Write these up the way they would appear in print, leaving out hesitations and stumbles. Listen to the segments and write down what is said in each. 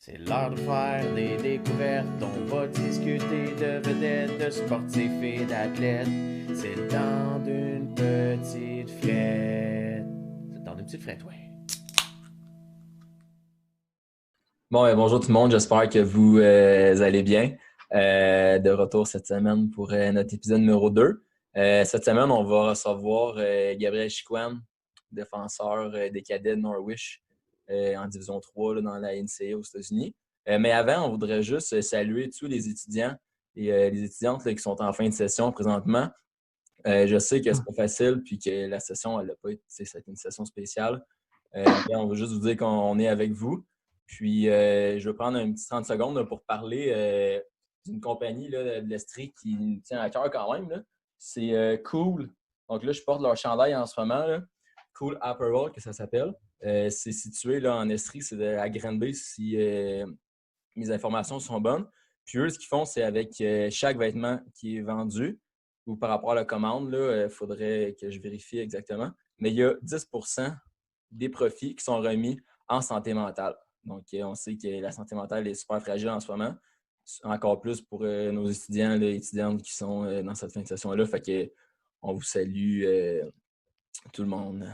C'est l'heure de faire des découvertes, on va discuter de vedettes, de sportifs et d'athlètes. C'est le temps d'une petite frette. C'est le temps d'une petite frette, ouais. Bon, bonjour tout le monde, j'espère que vous allez bien. De retour cette semaine pour notre épisode numéro 2. Cette semaine, on va recevoir Gabriel Chicoine, défenseur des cadets de Norwich en Division 3 là, dans la NCAA aux États-Unis. Mais avant, on voudrait juste saluer tous les étudiants et les étudiantes là, qui sont en fin de session présentement. Je sais que c'est pas facile puis que la session, elle n'a pas été, c'est une session spéciale. Mais on veut juste vous dire qu'on est avec vous. Puis, je vais prendre un petit 30 secondes là, pour parler d'une compagnie là, de l'Estrie qui me tient à cœur quand même. Là. C'est Cool. Donc là, je porte leur chandail en ce moment. Là. Cool Apparel, que ça s'appelle. C'est situé là, en Estrie, c'est à Granby si mes informations sont bonnes. Puis eux, ce qu'ils font, c'est avec chaque vêtement qui est vendu ou par rapport à la commande, il faudrait que je vérifie exactement. Mais il y a 10% des profits qui sont remis en santé mentale. Donc, on sait que la santé mentale est super fragile en ce moment. Encore plus pour nos étudiants et étudiantes qui sont dans cette fin de session-là. Fait que on vous salue tout le monde.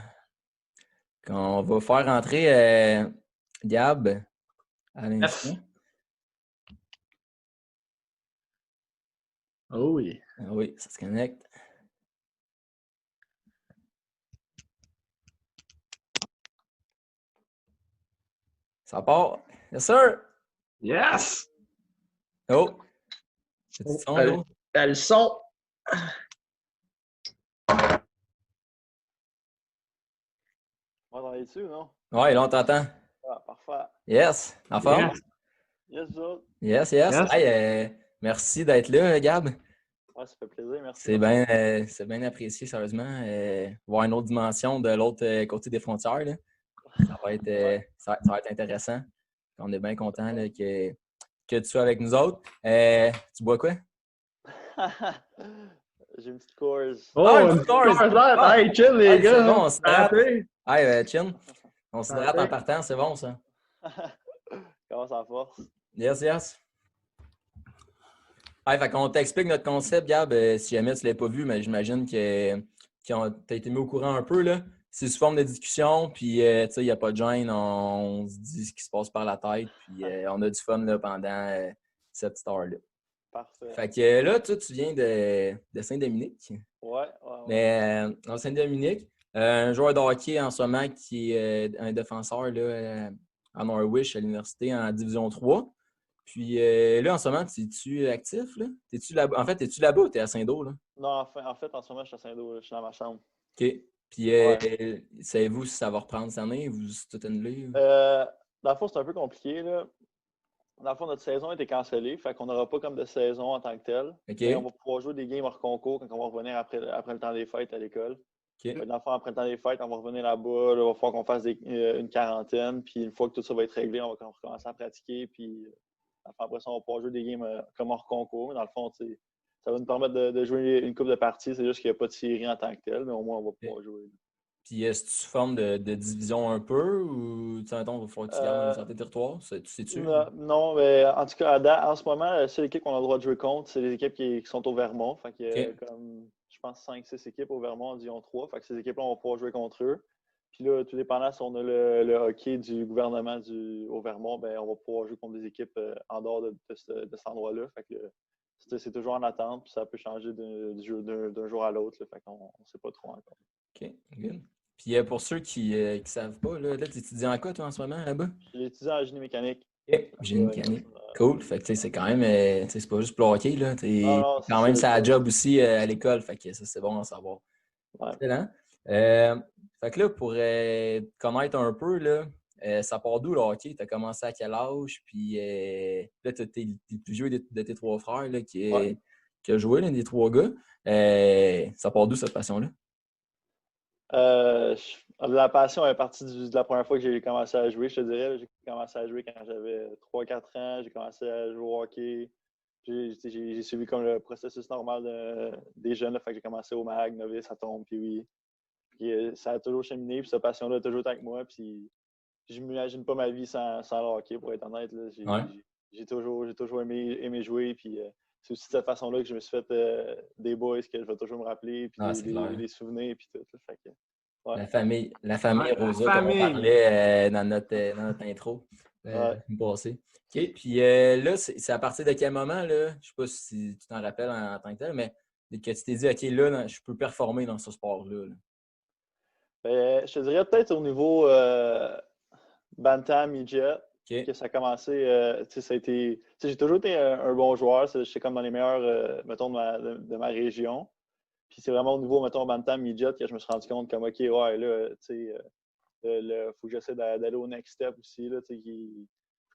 Quand on va faire rentrer Gab à Yes. l'instant. Oh oui. Ah oui, ça se connecte. Ça part. Yes, sir! Yes! Oh! Petit Oh, son, gros? le son. M'entendez-tu ou non? Ouais, là, on t'entend. Ah, parfait. Yes! En forme? Yes. Yes, vous autres? Yes, yes. Yes. Hey, merci d'être là, Gab. Ouais, ça fait plaisir, merci. C'est bien apprécié, sérieusement. Voir une autre dimension de l'autre côté des frontières, là. Ça va être, ça va être intéressant. On est bien content là, que tu sois avec nous autres. Tu bois quoi? J'ai une petite course. Oh, Ah, une une petite course! petite là. Ah! Hey, chill, les Hey, gars. c'est bon, on s'hydrate. Santé. Hey, Chin, on s'hydrate en Santé. partant, c'est bon, ça. Comment ça force? Yes, yes. Hey, fait qu'on t'explique notre concept, Gab, si jamais tu ne l'as pas vu, mais j'imagine que tu as été mis au courant un peu, là. C'est sous forme de discussion, puis tu sais, il n'y a pas de gêne, on se dit ce qui se passe par la tête, puis on a du fun là, pendant cette petite heure-là. Parfait. Fait que là, toi, tu viens de Saint-Dominique. Ouais. Mais en Saint-Dominique, un joueur de hockey en ce moment qui est un défenseur là, à Norwich, à l'université, en Division 3. Puis là, en ce moment, es-tu actif? Là? T'es-tu là-bas? En fait, es-tu là-bas ou t'es à Saint-Do? Là? Non, en fait, en ce moment, je suis à Saint-Denis, je suis dans ma chambre. OK. Puis Ouais. savez-vous si ça va reprendre cette année? Vous tout annulé? Dans le fond, c'est un peu compliqué, là. Dans le fond, notre saison a été cancellée, fait qu'on n'aura pas comme de saison en tant que telle. OK. Mais on va pouvoir jouer des games hors concours quand on va revenir après le temps des fêtes à l'école. OK. Dans le fond, après le temps des fêtes, on va revenir là-bas, là, il va falloir qu'on fasse une quarantaine, puis une fois que tout ça va être réglé, on va recommencer à pratiquer, puis après ça, on va pouvoir jouer des games comme hors concours. Dans le fond, ça va nous permettre de jouer une coupe de parties, c'est juste qu'il n'y a pas de série en tant que telle, mais au moins, on va pouvoir jouer. Puis est-ce que tu formes de division un peu ou tu sais, mettons, il va falloir que tu gardes un certain territoire? Tu sais-tu? Non, mais en tout cas, en ce moment, la seule équipe qu'on a le droit de jouer contre, c'est les équipes qui sont au Vermont. Fait qu'il y a OK. comme, je pense, 5-6 équipes au Vermont en Division 3. Fait que ces équipes-là, on va pouvoir jouer contre eux. Puis là, tout dépendant si on a le hockey du gouvernement au Vermont, ben, on va pouvoir jouer contre des équipes en dehors de cet endroit-là. Fait que c'est toujours en attente, puis ça peut changer d'un jour à l'autre. Fait qu'on ne sait pas trop encore. OK, good. Puis pour ceux qui ne savent pas, là tu étudies en quoi, toi, en ce moment, là-bas? J'ai étudié en génie mécanique. OK. Génie mécanique. Cool. Fait que, tu sais, c'est quand même, tu sais, c'est pas juste pour le hockey, là. Non, T'es non, c'est quand même ça. ça job aussi à l'école. Fait que ça, c'est bon à savoir. Ouais. Excellent. Fait que là, pour connaître un peu, là, ça part d'où le hockey? Tu as commencé à quel âge? Puis là, tu es le plus vieux de tes trois frères là, qui a joué, l'un des trois gars. Ça part d'où cette passion-là? La passion est partie de la première fois que j'ai commencé à jouer, je te dirais. J'ai commencé à jouer quand j'avais 3-4 ans. J'ai commencé à jouer au hockey. J'ai suivi comme le processus normal des jeunes. Là, fait que j'ai commencé au MAG, novice, à tombe, puis oui. Puis ça a toujours cheminé, puis cette passion-là a toujours été avec moi. Puis je m'imagine pas ma vie sans le hockey, pour être honnête. Là. J'ai toujours aimé jouer. Puis c'est aussi de cette façon-là que je me suis fait des boys que je vais toujours me rappeler, puis des souvenirs, puis tout. Là. Fait que, ouais. La famille Rosa, comme on parlait dans notre intro passée. OK. Puis là, c'est à partir de quel moment, là, je ne sais pas si tu t'en rappelles en tant que tel, mais que tu t'es dit, OK, là, je peux performer dans ce sport-là. Là. Ben, je te dirais peut-être au niveau Bantam, Midget, que ça a commencé. Ça a été, j'ai toujours été un bon joueur. J'étais comme dans les meilleurs, mettons, de ma région. Puis c'est vraiment au niveau, mettons, Bantam, Midget, que je me suis rendu compte comme, OK, ouais, là, tu sais, faut que j'essaie d'aller au next step aussi. Là,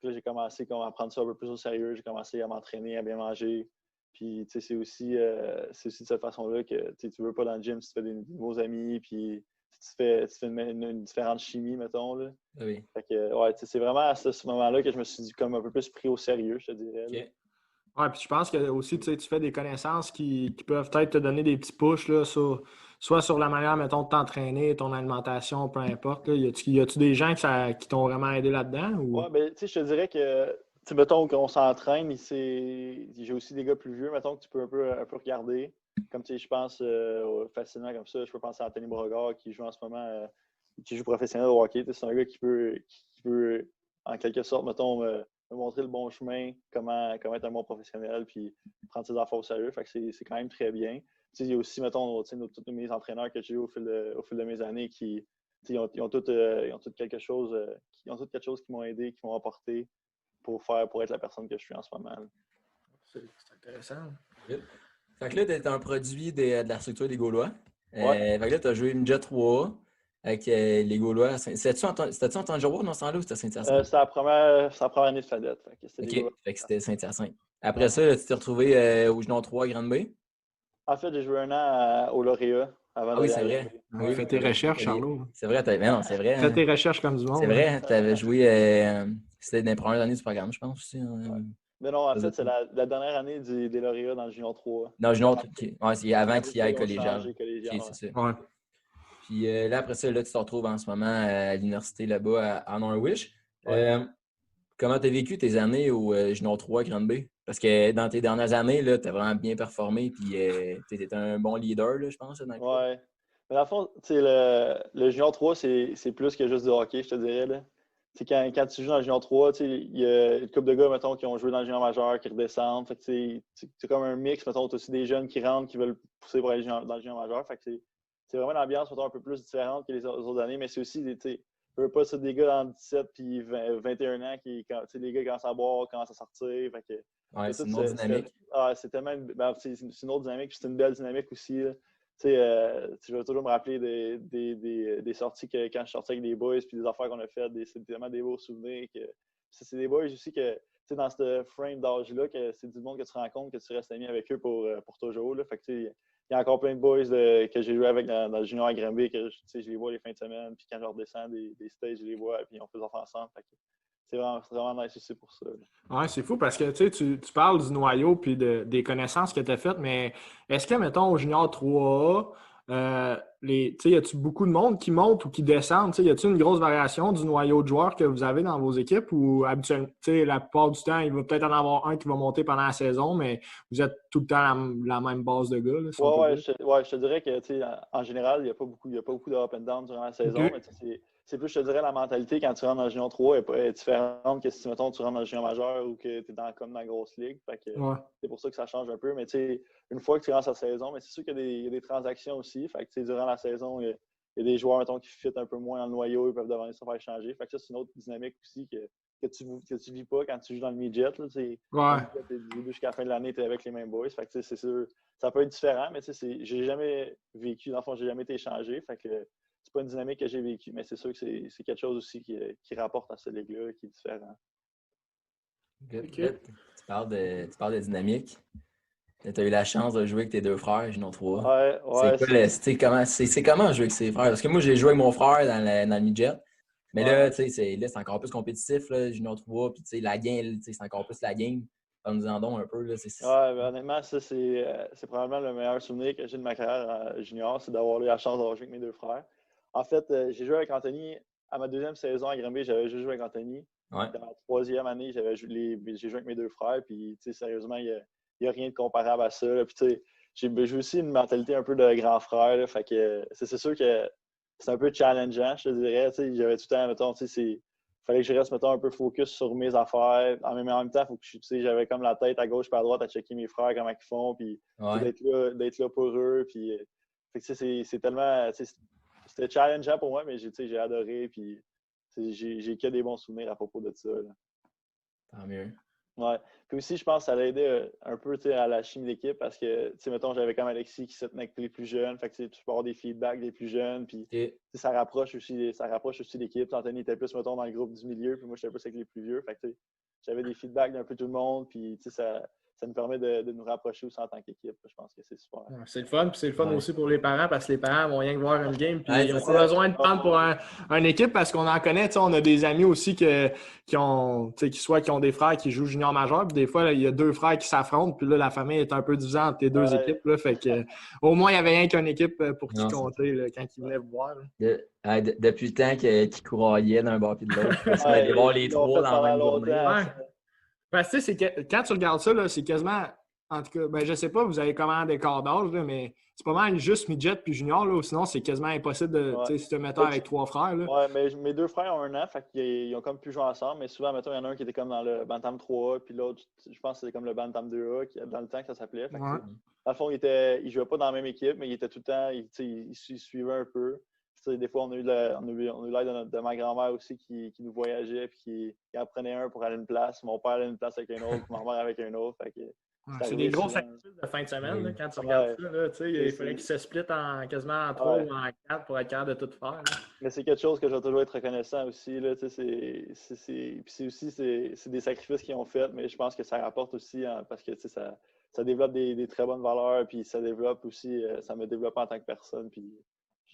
là, j'ai commencé à prendre ça un peu plus au sérieux. J'ai commencé à m'entraîner, à bien manger. Puis, c'est aussi de cette façon-là que tu veux pas dans le gym si tu fais des nouveaux amis. Puis, tu fais une différente chimie, mettons. Là. Oui. Fait que, ouais, c'est vraiment à ce moment-là que je me suis dit comme un peu plus pris au sérieux, je te dirais. Okay. Ouais, puis je pense que aussi, tu fais des connaissances qui peuvent peut-être te donner des petits pushs, là, soit sur la manière, mettons, de t'entraîner, ton alimentation, peu importe. Là. Y a-tu des gens qui t'ont vraiment aidé là-dedans? Ou... Ouais, ben, tu sais, je te dirais que, mettons qu'on s'entraîne, j'ai aussi des gars plus vieux, mettons, que tu peux un peu regarder. Comme, tu sais, je pense facilement comme ça, je peux penser à Anthony Beauregard qui joue en ce moment, qui joue professionnel au hockey. C'est un gars qui peut, en quelque sorte, mettons, me montrer le bon chemin, comment être un bon professionnel, puis prendre ses affaires au sérieux. Fait que c'est quand même très bien. Tu sais, il y a aussi, mettons, tous mes entraîneurs que j'ai eu au fil de mes années qui ils ont tous quelque chose qui m'ont aidé, qui m'ont apporté pour être la personne que je suis en ce moment. C'est intéressant. Fait que là, tu es un produit de la structure des Gaulois. Ouais. Fait que là, tu as joué une Jet 3 avec les Gaulois. C'était-tu en Tangirois dans ce temps-là ou c'était Saint-Hyacinthe? C'était la première année de Fadette. Fait que c'était Saint-Hyacinthe. Après ça, là, tu t'es retrouvé au Junior 3 à Grande-Bay? En fait, j'ai joué un an au Lauréat avant oui, c'est vrai. Oui, fais tes recherches, Charlot. C'est vrai, non, c'est vrai. Fais tes recherches comme du monde. C'est vrai, tu avais joué. C'était dans les premières années du programme, je pense aussi. Mais non, en fait, c'est la dernière année des lauréats dans le Junior 3. Dans le Junior 3, ouais, c'est avant qu'il y ait collégial. Okay, c'est ça. Ouais. Puis là, après ça, là, tu te retrouves en ce moment à l'université là-bas à Norwich. Ouais. Comment tu as vécu tes années au Junior 3 à Grande-Bay? Parce que dans tes dernières années, tu as vraiment bien performé puis tu étais un bon leader, là, je pense. Dans le ouais. Mais dans le fond, le Junior 3, c'est plus que juste du hockey, je te dirais. Là. Quand tu joues dans le Junior 3, il y a une couple de gars, mettons, qui ont joué dans le Junior majeur, qui redescendent. Fait que c'est comme un mix, mettons, tu as aussi des jeunes qui rentrent, qui veulent pousser pour aller dans le Junior majeur. Fait que c'est vraiment une ambiance, mettons, un peu plus différente que les autres années, mais c'est aussi, je veux pas ça des gars dans 17 puis 21 ans qui, les gars commencent à boire, commencent à sortir. Fait que, ouais, c'est une autre dynamique. C'est tellement c'est une autre dynamique, c'est une belle dynamique aussi. Je vais toujours me rappeler des sorties que quand je sortais avec des boys puis des affaires qu'on a faites, c'est tellement des beaux souvenirs. C'est des boys aussi que, dans ce frame d'âge-là, que c'est du monde que tu rencontres, que tu restes ami avec eux pour toujours. Là. Fait que, il y a encore plein de boys que j'ai joué avec dans le junior à Granby, que je les vois les fins de semaine, puis quand je redescends des stages, je les vois, puis on fait des affaires ensemble. Fait que, c'est vraiment nice aussi pour ça. Oui, c'est fou parce que tu parles du noyau puis des connaissances que tu as faites, mais est-ce que, mettons, au Junior 3A, y a-tu beaucoup de monde qui monte ou qui descend? Y a-tu une grosse variation du noyau de joueurs que vous avez dans vos équipes ou habituellement, la plupart du temps, il va peut-être en avoir un qui va monter pendant la saison, mais vous êtes tout le temps la même base de gars? Là, si je te dirais que en général, il n'y a pas beaucoup de up and down durant la saison, okay. Mais c'est plus, je te dirais, la mentalité quand tu rentres dans le Junior 3 est différente que si, mettons, tu rentres dans le Junior majeur ou que tu es comme dans la grosse ligue. Fait que, c'est pour ça que ça change un peu. Mais une fois que tu rentres la saison, mais c'est sûr qu'il y a des transactions aussi. Fait que durant la saison, il y a des joueurs, mettons, qui fit un peu moins dans le noyau, ils peuvent devenir se faire changer. Fait que ça, c'est une autre dynamique aussi que tu vis pas quand tu joues dans le midget. Là, du début jusqu'à la fin de l'année, tu es avec les mêmes boys. Fait que c'est sûr, ça peut être différent, mais j'ai jamais vécu, dans le fond, j'ai jamais été échangé. Fait que c'est pas une dynamique que j'ai vécue, mais c'est sûr que c'est quelque chose aussi qui rapporte à cette ligue-là, qui est différent. Okay. Tu parles de dynamique. Tu as eu la chance de jouer avec tes deux frères, Junior 3. Ouais. C'est comment jouer avec ses frères? Parce que moi, j'ai joué avec mon frère dans le midget. Mais là, c'est encore plus compétitif, là, Junior 3. Puis la game, c'est encore plus la game. Parle-nous-en donc un peu. Là, honnêtement, ça, c'est probablement le meilleur souvenir que j'ai de ma carrière junior, c'est d'avoir eu la chance de jouer avec mes deux frères. En fait, j'ai joué avec Anthony à ma deuxième saison à Granby, j'avais juste joué avec Anthony. Ouais. Dans la troisième année, j'ai joué avec mes 2 frères. Puis, sérieusement, il n'y a rien de comparable à ça. Là. Puis, j'ai aussi une mentalité un peu de grand frère. Là, fait que c'est sûr que c'est un peu challengeant, je te dirais. J'avais tout le temps, mettons, fallait que je reste, mettons, un peu focus sur mes affaires. En même temps, faut que j'avais comme la tête à gauche et à droite à checker mes frères, comment ils font. Puis, d'être là pour eux. Puis, fait que, c'est tellement. C'était challengeant pour moi, mais j'ai adoré. Puis, j'ai que des bons souvenirs à propos de ça. Là. Tant mieux. Ouais. Puis aussi, je pense que ça a aidé un peu à la chimie d'équipe parce que, mettons, j'avais comme Alexis qui se tenait avec les plus jeunes. Fait que tu peux avoir des feedbacks des plus jeunes. Puis ça rapproche aussi l'équipe. Anthony était plus, mettons, dans le groupe du milieu. Puis moi, j'étais plus avec les plus vieux. Fait que j'avais des feedbacks d'un peu tout le monde. Puis ça nous permet de nous rapprocher aussi en tant qu'équipe. Je pense que c'est super. Ouais, c'est le fun. Puis c'est le fun aussi pour les parents parce que les parents vont rien que voir une game. Puis ils n'ont ça. pas besoin de prendre pour une équipe parce qu'on en connaît. On a des amis aussi qui ont des frères qui jouent junior majeur. Puis des fois, il y a 2 frères qui s'affrontent. Puis là, la famille est un peu divisée entre les 2 équipes. Là, fait que, au moins, il n'y avait rien qu'une équipe pour qui compter là, quand ils venaient vous voir. Depuis le temps qu'ils couraillaient d'un bord et de l'autre. Parce qu'il allait voir les 3 dans la même journée. Parce que quand tu regardes ça, là, c'est quasiment. En tout cas, ben, je sais pas, vous avez comment des corps d'âge, mais c'est pas mal juste midget puis junior, là, sinon c'est quasiment impossible de si tu te mettais avec 3 frères. Là. Ouais, mais mes 2 frères ont 1 an, fait qu'ils ont comme pu jouer ensemble, mais souvent, mettons, il y en a un qui était comme dans le Bantam 3A, puis l'autre, je pense que c'était comme le Bantam 2A, dans le temps que ça s'appelait. Fait que, dans le fond, il jouait pas dans la même équipe, mais il était tout le temps, il suivait un peu. Des fois, on a eu l'aide de ma grand-mère aussi qui nous voyageait puis qui en prenait un pour aller à une place. Mon père allait à une place avec un autre, ma mère avec un autre. Fait que, c'est des gros sacrifices de fin de semaine là, quand tu regardes ça. Là, il fallait qu'ils se splitent quasiment en 3 ou en 4 pour être capable de tout faire. Là. Mais c'est quelque chose que je vais toujours être reconnaissant aussi. Là, c'est des sacrifices qu'ils ont fait, mais je pense que ça rapporte aussi parce que ça développe des très bonnes valeurs, puis ça développe aussi, ça me développe en tant que personne. Puis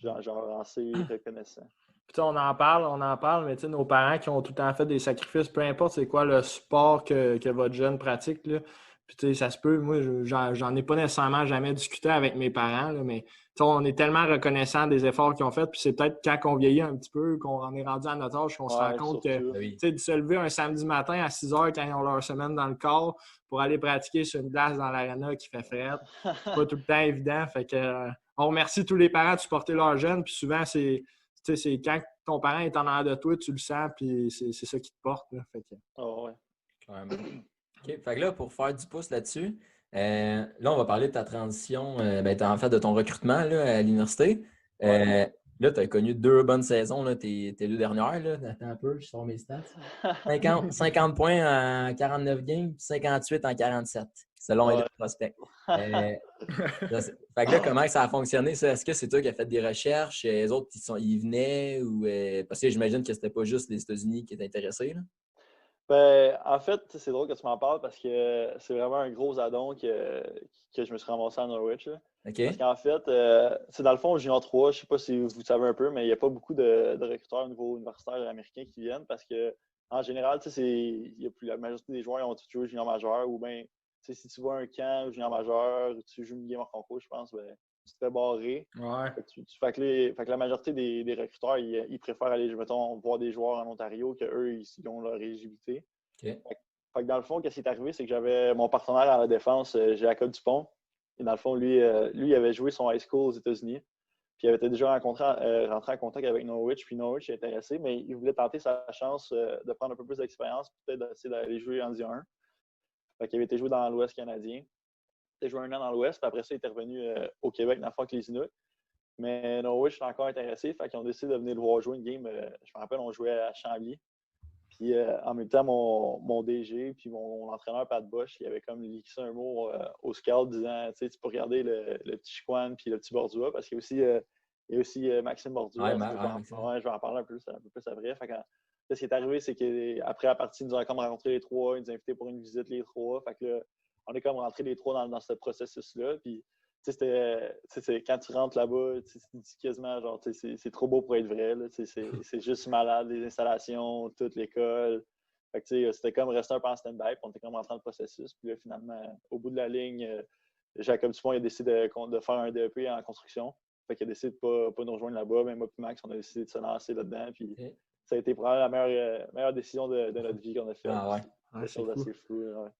j'en assez reconnaissant. Puis on en parle, mais nos parents qui ont tout le temps fait des sacrifices, peu importe c'est quoi le sport que votre jeune pratique, là, puis ça se peut, moi, j'en ai pas nécessairement jamais discuté avec mes parents, là, mais on est tellement reconnaissant des efforts qu'ils ont fait, puis c'est peut-être quand on vieillit un petit peu, qu'on en est rendu à notre âge, qu'on se rend compte que de se lever un samedi matin à 6 heures quand ils ont leur semaine dans le corps pour aller pratiquer sur une glace dans l'aréna qui fait frais, c'est pas tout le temps évident. Fait que on remercie tous les parents de supporter leurs jeunes, puis souvent c'est quand ton parent est en arrière de toi, tu le sens, puis c'est ça qui te porte. Là. Fait que... Oh, ouais. OK. Fait que là, pour faire du pouce là-dessus, là, on va parler de ta transition, en fait, de ton recrutement là, à l'université. Là, tu as connu 2 bonnes saisons, là, tes 2 dernières. Là. Attends un peu, je sors mes stats. 50 points en 49 games, 58 en 47, selon les prospects. Fait que là, comment ça a fonctionné, ça? Est-ce que c'est toi qui as fait des recherches? Les autres, ils venaient? Ou, parce que j'imagine que c'était pas juste les États-Unis qui étaient intéressés. Là. Ben, en fait, c'est drôle que tu m'en parles parce que c'est vraiment un gros addon que je me suis ramassé à Norwich. Là. Okay. Parce qu'en fait, c'est dans le fond, au Junior 3, je ne sais pas si vous savez un peu, mais il n'y a pas beaucoup de recruteurs au niveau universitaire américain qui viennent parce que en général, la majorité des joueurs ont tout joué au Junior majeur ou bien si tu vois un camp au Junior majeur, tu joues une game en concours, je pense, ben, tu te fais barrer. Ouais. Fait que la majorité des recruteurs, ils préfèrent aller, mettons, voir des joueurs en Ontario qu'eux, ils ont leur éligibilité. Okay. Fait que dans le fond, qu'est-ce qui est arrivé, c'est que j'avais mon partenaire à la défense, Jacob Dupont. Et dans le fond, lui, il avait joué son high school aux États-Unis. Puis il avait déjà rentré en contact avec Norwich. Puis Norwich est intéressé, mais il voulait tenter sa chance de prendre un peu plus d'expérience, peut-être d'essayer d'aller jouer en D1. Fait qu'il avait été joué dans l'Ouest canadien. Il a joué 1 an dans l'Ouest, puis après ça, il était revenu au Québec dans le fond avec les Inuits. Mais Norwich était encore intéressé, fait qu'ils ont décidé de venir le voir jouer une game. Je me rappelle, on jouait à Chambly. Puis en même temps, mon DG puis mon entraîneur Pat Bosch, il avait comme lixé un mot au scout disant tu peux regarder le petit Chicoine puis le petit Bordua parce qu'il y a aussi Maxime Bordua. Je vais en parler un peu plus après. Fait que, ce qui est arrivé, c'est qu'après la partie, ils nous ont comme rencontré les 3, ils nous ont invités pour une visite les 3. Fait que là, on est comme rentrés les 3 dans ce processus-là. Puis quand tu rentres là-bas, tu dis quasiment genre c'est trop beau pour être vrai. C'est juste malade, les installations, toute l'école. Fait que c'était comme rester un peu en stand-by, puis on était comme rentré dans le processus. Puis là, finalement, au bout de la ligne, Jacob Dupont il a décidé de faire un DEP en construction. Fait qu'il a décidé de pas nous rejoindre là-bas. Même moi et Max, on a décidé de se lancer là-dedans. Puis ça a été probablement la meilleure décision de notre vie qu'on a faite. Ah ouais. Ouais, C'est assez fou. Ouais.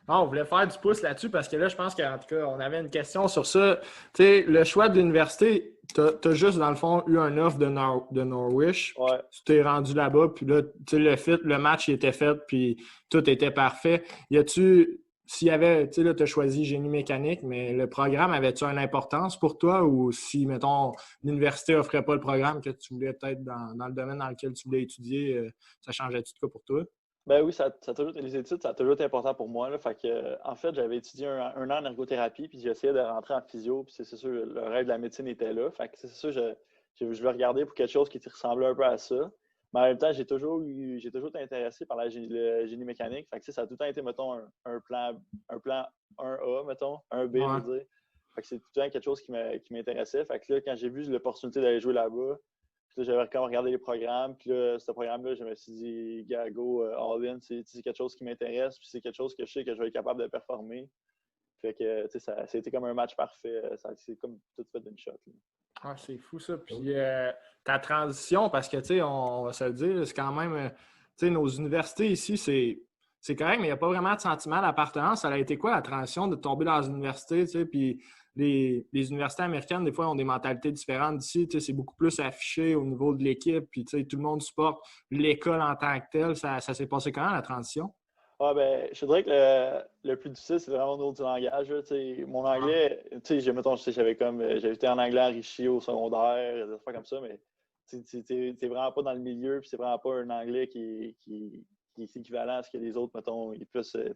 Non, on voulait faire du pouce là-dessus parce que là, je pense qu'en tout cas, on avait une question sur ça. Tu sais, le choix de l'université, tu as juste, dans le fond, eu un offre de Norwich. Ouais. Tu t'es rendu là-bas, puis là, tu sais, le match il était fait, puis tout était parfait. Y a-tu, s'il y avait, tu sais, là, tu as choisi génie mécanique, mais le programme, avait-tu une importance pour toi ou si, mettons, l'université n'offrait pas le programme que tu voulais peut-être dans le domaine dans lequel tu voulais étudier, ça changeait-tu de quoi pour toi? Ben oui, les études, ça a toujours été important pour moi. Là. Fait que, en fait, j'avais étudié un an en ergothérapie, puis j'essayais de rentrer en physio, puis c'est sûr, le rêve de la médecine était là. Fait que c'est sûr, je voulais regarder pour quelque chose qui ressemblait un peu à ça. Mais en même temps, j'ai toujours été intéressé par le génie mécanique. Fait que, ça a tout le temps été, mettons, un plan 1A, mettons, 1B, je veux dire. Fait que c'est tout le temps quelque chose qui m'intéressait. Fait que là, quand j'ai vu l'opportunité d'aller jouer là-bas, puis là, j'avais quand même regardé les programmes. Puis là, ce programme-là, je me suis dit, Gago, All-In, c'est quelque chose qui m'intéresse. Puis c'est quelque chose que je sais que je vais être capable de performer. Fait que, ça a été comme un match parfait. C'est comme tout fait d'une shot. Ah, c'est fou ça. Puis ta transition, parce que, tu sais, on va se le dire, c'est quand même, tu sais, nos universités ici, c'est correct, mais il n'y a pas vraiment de sentiment d'appartenance. Ça a été quoi la transition de tomber dans une université, tu sais, puis les universités américaines, des fois, ont des mentalités différentes d'ici. Tu sais, c'est beaucoup plus affiché au niveau de l'équipe, puis tu sais, tout le monde supporte l'école en tant que telle. Ça s'est passé comment, la transition? Ah, ben, je dirais que le plus difficile, c'est vraiment au niveau du langage. Là, mon anglais, j'avais été en anglais enrichi au secondaire, des fois comme ça, mais t'es vraiment pas dans le milieu, puis c'est vraiment pas un anglais qui est équivalent à ce que les autres, mettons, qui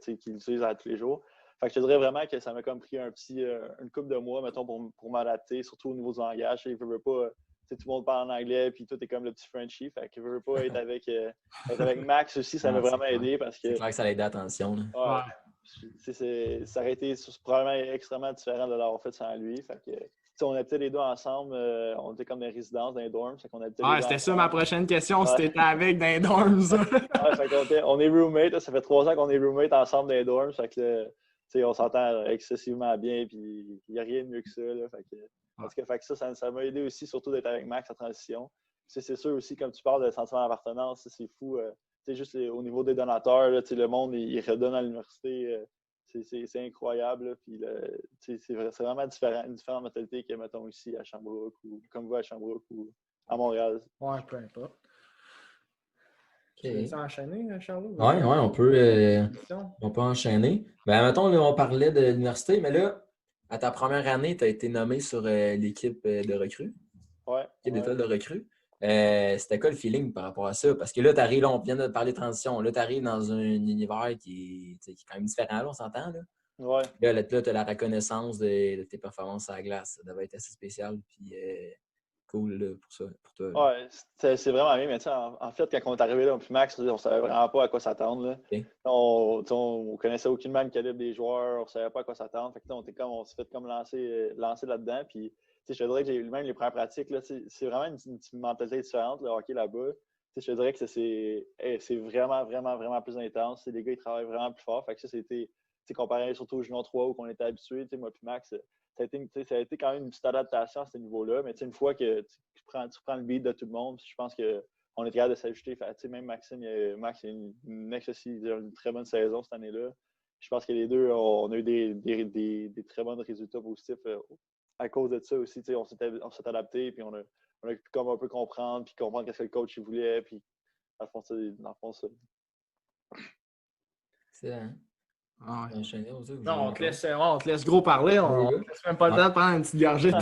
l'utilisent à tous les jours. Fait que je te dirais vraiment que ça m'a comme pris une couple de mois, mettons, pour m'adapter, surtout au niveau du langage. Je veux pas, tout le monde parle en anglais, puis tout est comme le petit Frenchie. Fait que je veux pas être avec Max aussi, ça m'a vraiment aidé parce que. C'est clair que ça a aidé l'attention. Ouais. Ça aurait été probablement extrêmement différent de l'avoir fait sans lui. Fait que, on habitait les deux ensemble. On était comme des résidences, dans les dorms. C'était ça ma prochaine question, si t'étais avec dans les dorms. Fait on est roommates. Là, ça fait 3 ans qu'on est roommates ensemble dans les dorms. Fait que, on s'entend excessivement bien. Puis il n'y a rien de mieux que ça. Là, fait que ça m'a aidé aussi, surtout d'être avec Max en transition. C'est sûr aussi, comme tu parles de sentiment d'appartenance, c'est fou. Juste au niveau des donateurs, là, le monde, il redonne à l'université. C'est incroyable. Là, puis, c'est vraiment une différente mentalité que, mettons, ici à Sherbrooke ou comme vous à Sherbrooke ou à Montréal. Ouais, peu importe. Okay. Tu veux enchaîner, Charlot? Oui, on peut enchaîner. Ben, mettons, là, on parlait de l'université, mais là, à ta première année, tu as été nommé sur l'équipe de recrues. Ouais. L'équipe d'étoile de recrues. C'était quoi le feeling par rapport à ça? Parce que là, tu arrives, on vient de parler de transition. Là, tu arrives dans un univers qui est quand même différent, là, on s'entend. Là. Ouais. Là, tu as la reconnaissance de tes performances à la glace. Ça devait être assez spécial. Puis cool là, pour toi. Ouais, c'est vraiment bien. Mais en fait, quand on est arrivé là, puis Max, on savait vraiment pas à quoi s'attendre. Là. Okay. On connaissait aucunement le calibre des joueurs. On savait pas à quoi s'attendre. Fait que, on s'est fait comme lancer là-dedans. Puis, je te dirais que même les premières pratiques, là, c'est vraiment une mentalité différente, le hockey là-bas. Je te dirais que c'est vraiment, vraiment, vraiment plus intense. Les gars, ils travaillent vraiment plus fort. Fait que ça, c'était comparé surtout au Junior 3 où on était habitués. Moi puis Max, ça a été quand même une petite adaptation à ce niveau-là. Mais une fois que tu prends le beat de tout le monde, je pense qu'on est capable de s'ajuster. Même Max, il a une très bonne saison cette année-là. Je pense que les deux, on a eu des très bons résultats positifs à cause de ça aussi. On s'est adapté, puis on a pu comme un peu comprendre, puis comprendre qu'est-ce que le coach il voulait. Puis, dans le fond, ça. C'est hein? Ah ouais. Non, on te laisse gros parler. On ne laisse même pas le temps de prendre une petite gorgée de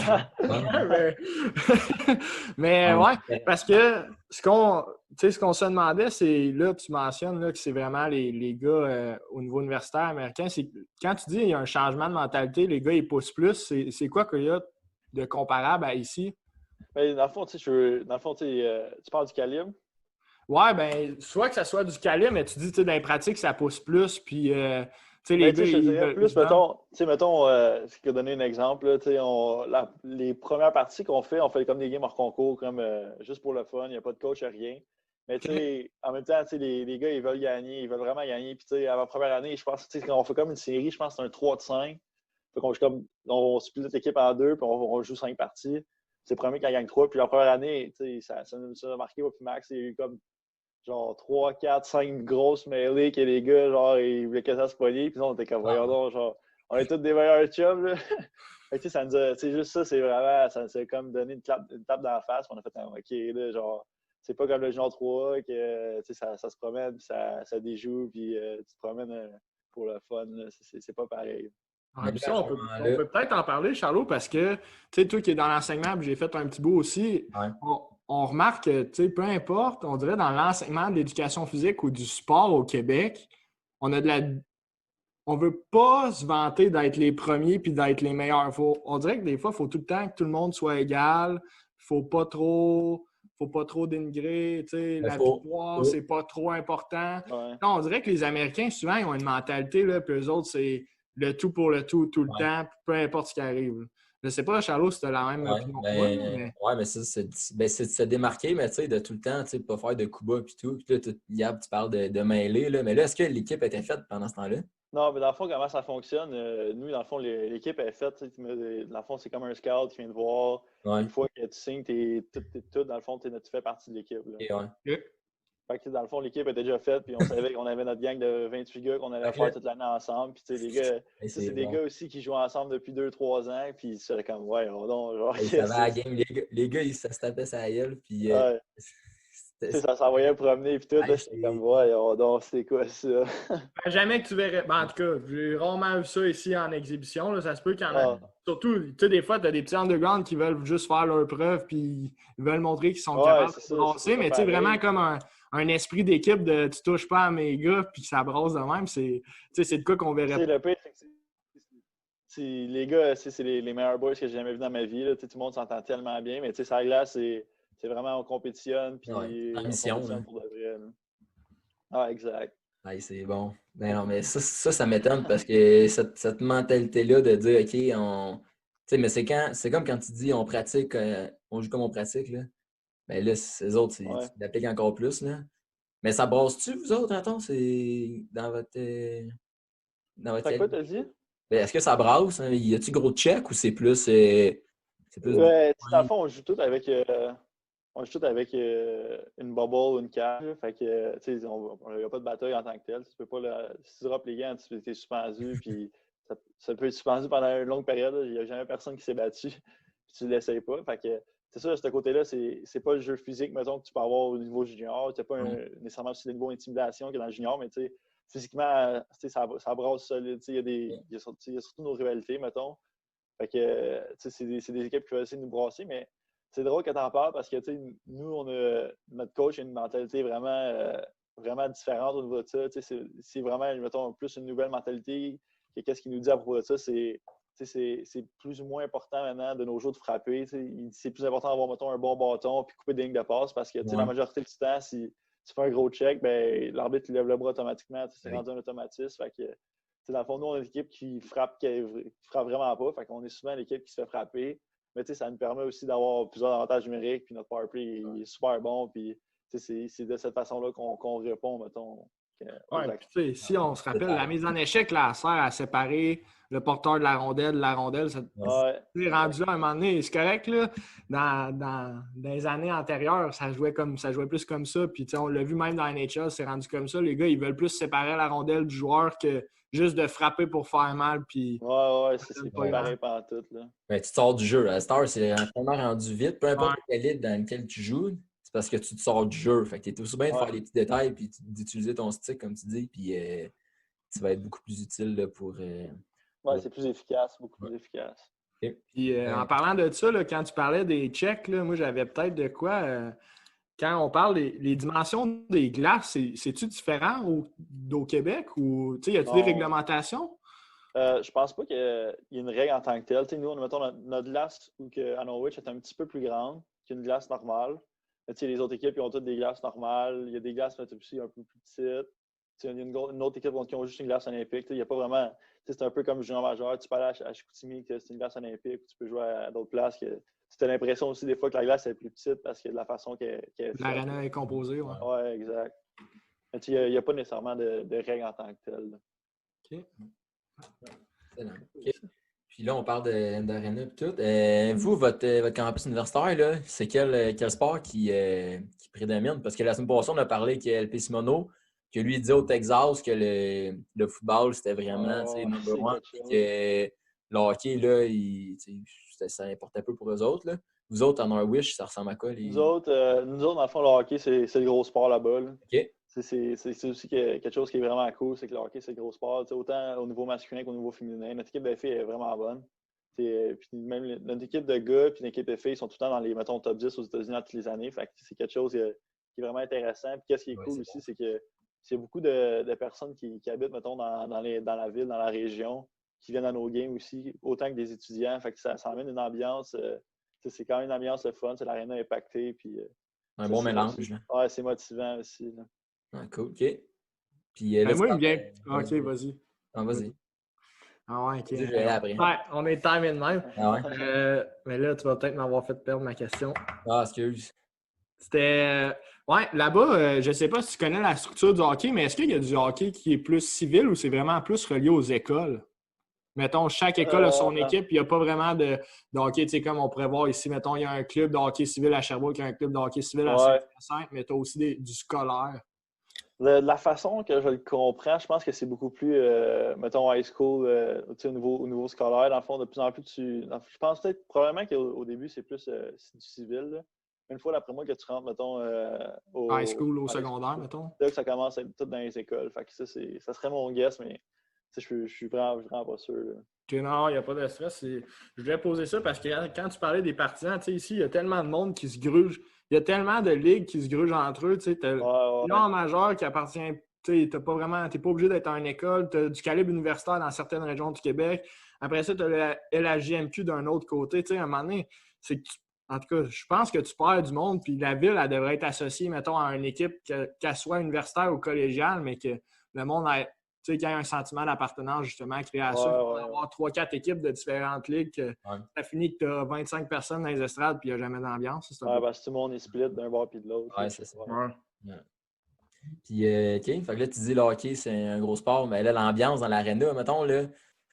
mais ouais, parce que ce qu'on se demandait, c'est là, tu mentionnes là, que c'est vraiment les gars au niveau universitaire américain. C'est quand tu dis qu'il y a un changement de mentalité, les gars ils poussent plus, c'est quoi qu'il y a de comparable à ici? Mais dans le fond, tu parles du calibre? Ouais, ben soit que ça soit du calibre, mais tu dis dans les pratiques, ça pousse plus, puis les gars, je dirais plus, mettons, je vais donner un exemple. Là, les premières parties qu'on fait, on fait comme des games hors concours, comme juste pour le fun, il n'y a pas de coach, rien. Mais en même temps, les gars, ils veulent gagner, ils veulent vraiment gagner. Puis à ma première année, je pense qu'on fait comme une série, je pense que c'est un 3 de 5. On split l'équipe en deux, puis on joue 5 parties. c'est le premier qui en gagne 3. Puis la première année, ça nous a marqué, moi, puis Max, il y a eu comme genre 3, 4, 5 grosses mêlées que les gars, genre, ils voulaient que ça se polie. Puis là, on était comme, voyons donc, genre, on est tous des meilleurs chums, là. Fait que, ça nous a, juste ça, c'est vraiment, ça nous a comme donné une tape dans la face. Puis on a fait un OK, là, genre, c'est pas comme le genre 3 que, ça se promène, puis ça déjoue, puis tu te promènes pour le fun, là. C'est pas pareil. Ouais, puis ça, on peut peut-être en parler, Charlot, parce que, tu sais, toi qui es dans l'enseignement, puis j'ai fait un petit bout aussi, on remarque que, tu sais, peu importe, on dirait dans l'enseignement de l'éducation physique ou du sport au Québec, on veut pas se vanter d'être les premiers puis d'être les meilleurs. On dirait que des fois, il faut tout le temps que tout le monde soit égal. Faut pas trop dénigrer. La victoire, c'est pas trop important. Ouais. Là, on dirait que les Américains, souvent, ils ont une mentalité, là, puis eux autres, c'est le tout pour le tout le temps, peu importe ce qui arrive. Je sais pas, Charlot, si tu as la même opinion que moi. Mais... Oui, mais ça, c'est de se démarquer, mais tu sais, de tout le temps, tu sais, pas faire de coups bas et tout. Puis là, Gab, tu parles de mêler, là. Mais là, est-ce que l'équipe était faite pendant ce temps-là? Non, mais dans le fond, comment ça fonctionne? Nous, dans le fond, l'équipe est faite. Dans le fond, c'est comme un scout qui vient te voir. Ouais. Une fois que tu signes, tout, dans le fond, tu fais partie de l'équipe. Fait que, dans le fond, l'équipe était déjà faite, puis on savait qu'on avait notre gang de 28 gars qu'on allait faire toute l'année ensemble. Puis, tu sais, les gars, c'est des gars aussi qui jouent ensemble depuis 2-3 ans, puis c'est comme, ouais, genre. Ça va à la game. Les gars, ça se tapait sa gueule, puis... ça s'envoyait promener, puis tout, c'était comme, ouais, donc, c'est quoi ça? Jamais que tu verrais. Ben, en tout cas, j'ai rarement vu ça ici en exhibition. Là. Ça se peut qu'il y en a. Surtout, tu sais, des fois, tu as des petits underground qui veulent juste faire leur preuve, puis ils veulent montrer qu'ils sont capables de brasser, mais tu sais, vraiment comme un esprit d'équipe de tu touches pas à mes gars, puis ça brasse de même, c'est de quoi qu'on verrait. Le pire, les gars, c'est les meilleurs boys que j'ai jamais vus dans ma vie. Là. Tout le monde s'entend tellement bien, mais tu sais, ça glace, c'est vraiment on compétitionne, puis en mission, pour de vrai. Ah, exact. Ouais, c'est bon. Ben non, mais ça m'étonne parce que cette mentalité-là de dire OK, tu sais, mais c'est comme quand tu dis on pratique, on joue comme on pratique, là. Ben là, ces autres, tu l'appliques encore plus, là. Mais ça brasse-tu, vous autres, attends? C'est dans votre. T'as quoi, t'as dit? Ben, est-ce que ça brasse? Hein? Y a-tu gros check ou c'est plus. Ouais, dans le fond, on joue tout avec. Une bubble ou une cage. Fait que, tu sais, il n'y a pas de bataille en tant que tel. Tu peux pas si tu droppes les gants, tu es suspendu, puis ça peut être suspendu pendant une longue période. Il n'y a jamais personne qui s'est battu, puis tu ne l'essayes pas. Fait que, c'est ça, de ce côté-là, c'est pas le jeu physique, mettons, que tu peux avoir au niveau junior. Tu n'as pas nécessairement aussi le niveau intimidation que dans le junior, mais tu sais, physiquement, ça brasse solide. Il y a surtout nos rivalités, mettons. Fait que, c'est des équipes qui veulent essayer de nous brasser, mais c'est drôle que tu en parles parce que nous, notre coach a une mentalité vraiment différente au niveau de ça. C'est vraiment, mettons, plus une nouvelle mentalité. Et qu'est-ce qu'il nous dit à propos de ça? C'est plus ou moins important maintenant de nos jours de frapper. C'est plus important d'avoir, mettons, un bon bâton puis couper des lignes de passe parce que la majorité du temps, si tu fais un gros check, ben, l'arbitre lève le bras automatiquement. C'est rendu un automatisme. Fait que, dans le fond, nous, on est une équipe qui frappe vraiment pas. Fait qu'on est souvent l'équipe qui se fait frapper. Mais ça nous permet aussi d'avoir plusieurs avantages numériques. Puis notre power play il est super bon. Puis c'est de cette faççon-là qu'on répond, mettons. Oui, puis si on se rappelle, la mise en échec, là, elle sert à séparer le porteur de la rondelle. C'est rendu à un moment donné, c'est correct, là. Dans les années antérieures, ça jouait plus comme ça. Puis on l'a vu même dans la NHL, c'est rendu comme ça. Les gars, ils veulent plus séparer la rondelle du joueur que juste de frapper pour faire mal. Puis, c'est pas pareil partout, là. Mais tu te sors du jeu. À Star, c'est tellement rendu vite. Peu importe quelle ligue dans laquelle tu joues, c'est parce que tu te sors du jeu. Fait que tu es aussi bien de faire les petits détails puis d'utiliser ton stick, comme tu dis, puis tu vas être beaucoup plus utile là, pour... c'est plus efficace, beaucoup plus efficace. Okay. Puis en parlant de ça, là, quand tu parlais des checks, là, moi j'avais peut-être de quoi... quand on parle des dimensions des glaces, c'est-tu différent au Québec ou y a-t-il des réglementations? Je pense pas qu'il y ait une règle en tant que telle. Nous, mettons, notre glace à Norwich est un petit peu plus grande qu'une glace normale. Les autres équipes ils ont toutes des glaces normales. Il y a des glaces aussi un peu plus petites. Il y a une autre équipe qui ont juste une glace olympique. Il n'y a pas vraiment. C'est un peu comme junior majeur. Tu peux aller à Chicoutimi, que c'est une glace olympique, ou tu peux jouer à d'autres places. Tu as l'impression aussi des fois que la glace est plus petite parce que de la façon qu'elle est faite. L'arena est composée, oui. Oui, exact. Il n'y a pas nécessairement de règles en tant que telle. OK. OK. Puis là, on parle d'Arena et tout. Vous, votre campus universitaire, là, c'est quel sport qui prédomine? Parce que la semaine passée, on a parlé que LP Simoneau, que lui, il disait au Texas que le football, c'était vraiment number c'est one. quelque Puis chose. que le hockey, là, ça importait peu pour eux autres. Là. Vous autres, à Norwich, ça ressemble à quoi? Nous autres, dans le fond, le hockey, c'est le gros sport là-bas. Là. OK. C'est aussi quelque chose qui est vraiment cool, c'est que le hockey, c'est le gros sport. T'sais, autant au niveau masculin qu'au niveau féminin. Notre équipe de filles est vraiment bonne. Puis même notre équipe de gars et l'équipe de filles sont tout le temps dans les, mettons, top 10 aux États-Unis toutes les années. Fait que c'est quelque chose qui est vraiment intéressant. Puis qu'est-ce qui est cool aussi, c'est que c'est beaucoup de personnes qui habitent, mettons, dans la ville, dans la région, qui viennent à nos games aussi, autant que des étudiants. Fait que ça amène une ambiance. C'est quand même une ambiance le fun. L'aréna est pactée. Puis, un bon mélange. Ouais, c'est motivant aussi. Là. Ah, cool, OK. Puis là, moi, il me vient. OK, vas-y. Ah, vas-y. Ah ouais, OK. Je vais aller après. Ouais, on est timé de même. Ah ouais? Mais là, tu vas peut-être m'avoir fait perdre ma question. Ah, excuse. C'était. Ouais, là-bas, je ne sais pas si tu connais la structure du hockey, mais est-ce qu'il y a du hockey qui est plus civil ou c'est vraiment plus relié aux écoles? Mettons, chaque école a son équipe, il n'y a pas vraiment de hockey, tu sais, comme on pourrait voir ici, mettons, il y a un club de hockey civil à Sherbrooke, il y a un club de hockey civil à Saint-Hyacinthe, mais tu as aussi du scolaire. De la façon que je le comprends, je pense que c'est beaucoup plus, mettons, high school, au niveau scolaire. Dans le fond, de plus en plus, je pense peut-être, probablement qu'au début, c'est plus du civil. Là. Une fois, d'après moi, que tu rentres, mettons, au high school, au secondaire, mettons. Là, que ça commence à être tout dans les écoles. Fait que ça serait mon guess, mais je suis vraiment pas sûr. Là. Okay, non, il n'y a pas de stress. Je voulais poser ça parce que quand tu parlais des partisans, tu sais, ici, il y a tellement de monde qui se gruge. Il y a tellement de ligues qui se grugent entre eux. Tu sais, en majeur qui appartient. Tu sais, t'es pas obligé d'être en école. Tu as du calibre universitaire dans certaines régions du Québec. Après ça, tu as la LHJMQ d'un autre côté. Tu sais, à un moment donné, c'est que en tout cas, je pense que tu perds du monde, puis la ville, elle devrait être associée, mettons, à une équipe, qu'elle soit universitaire ou collégiale, mais que le monde ait. Tu sais, qu'il y a un sentiment d'appartenance, justement, créé à ça. Il va y avoir 3-4 équipes de différentes ligues. Ça finit que tu as 25 personnes dans les estrades puis il n'y a jamais d'ambiance. Parce que tout le monde est split d'un bord puis de l'autre. Ouais, c'est ça. Puis, OK, fait que là, tu dis le hockey, c'est un gros sport, mais là, l'ambiance dans l'aréna, mettons, là,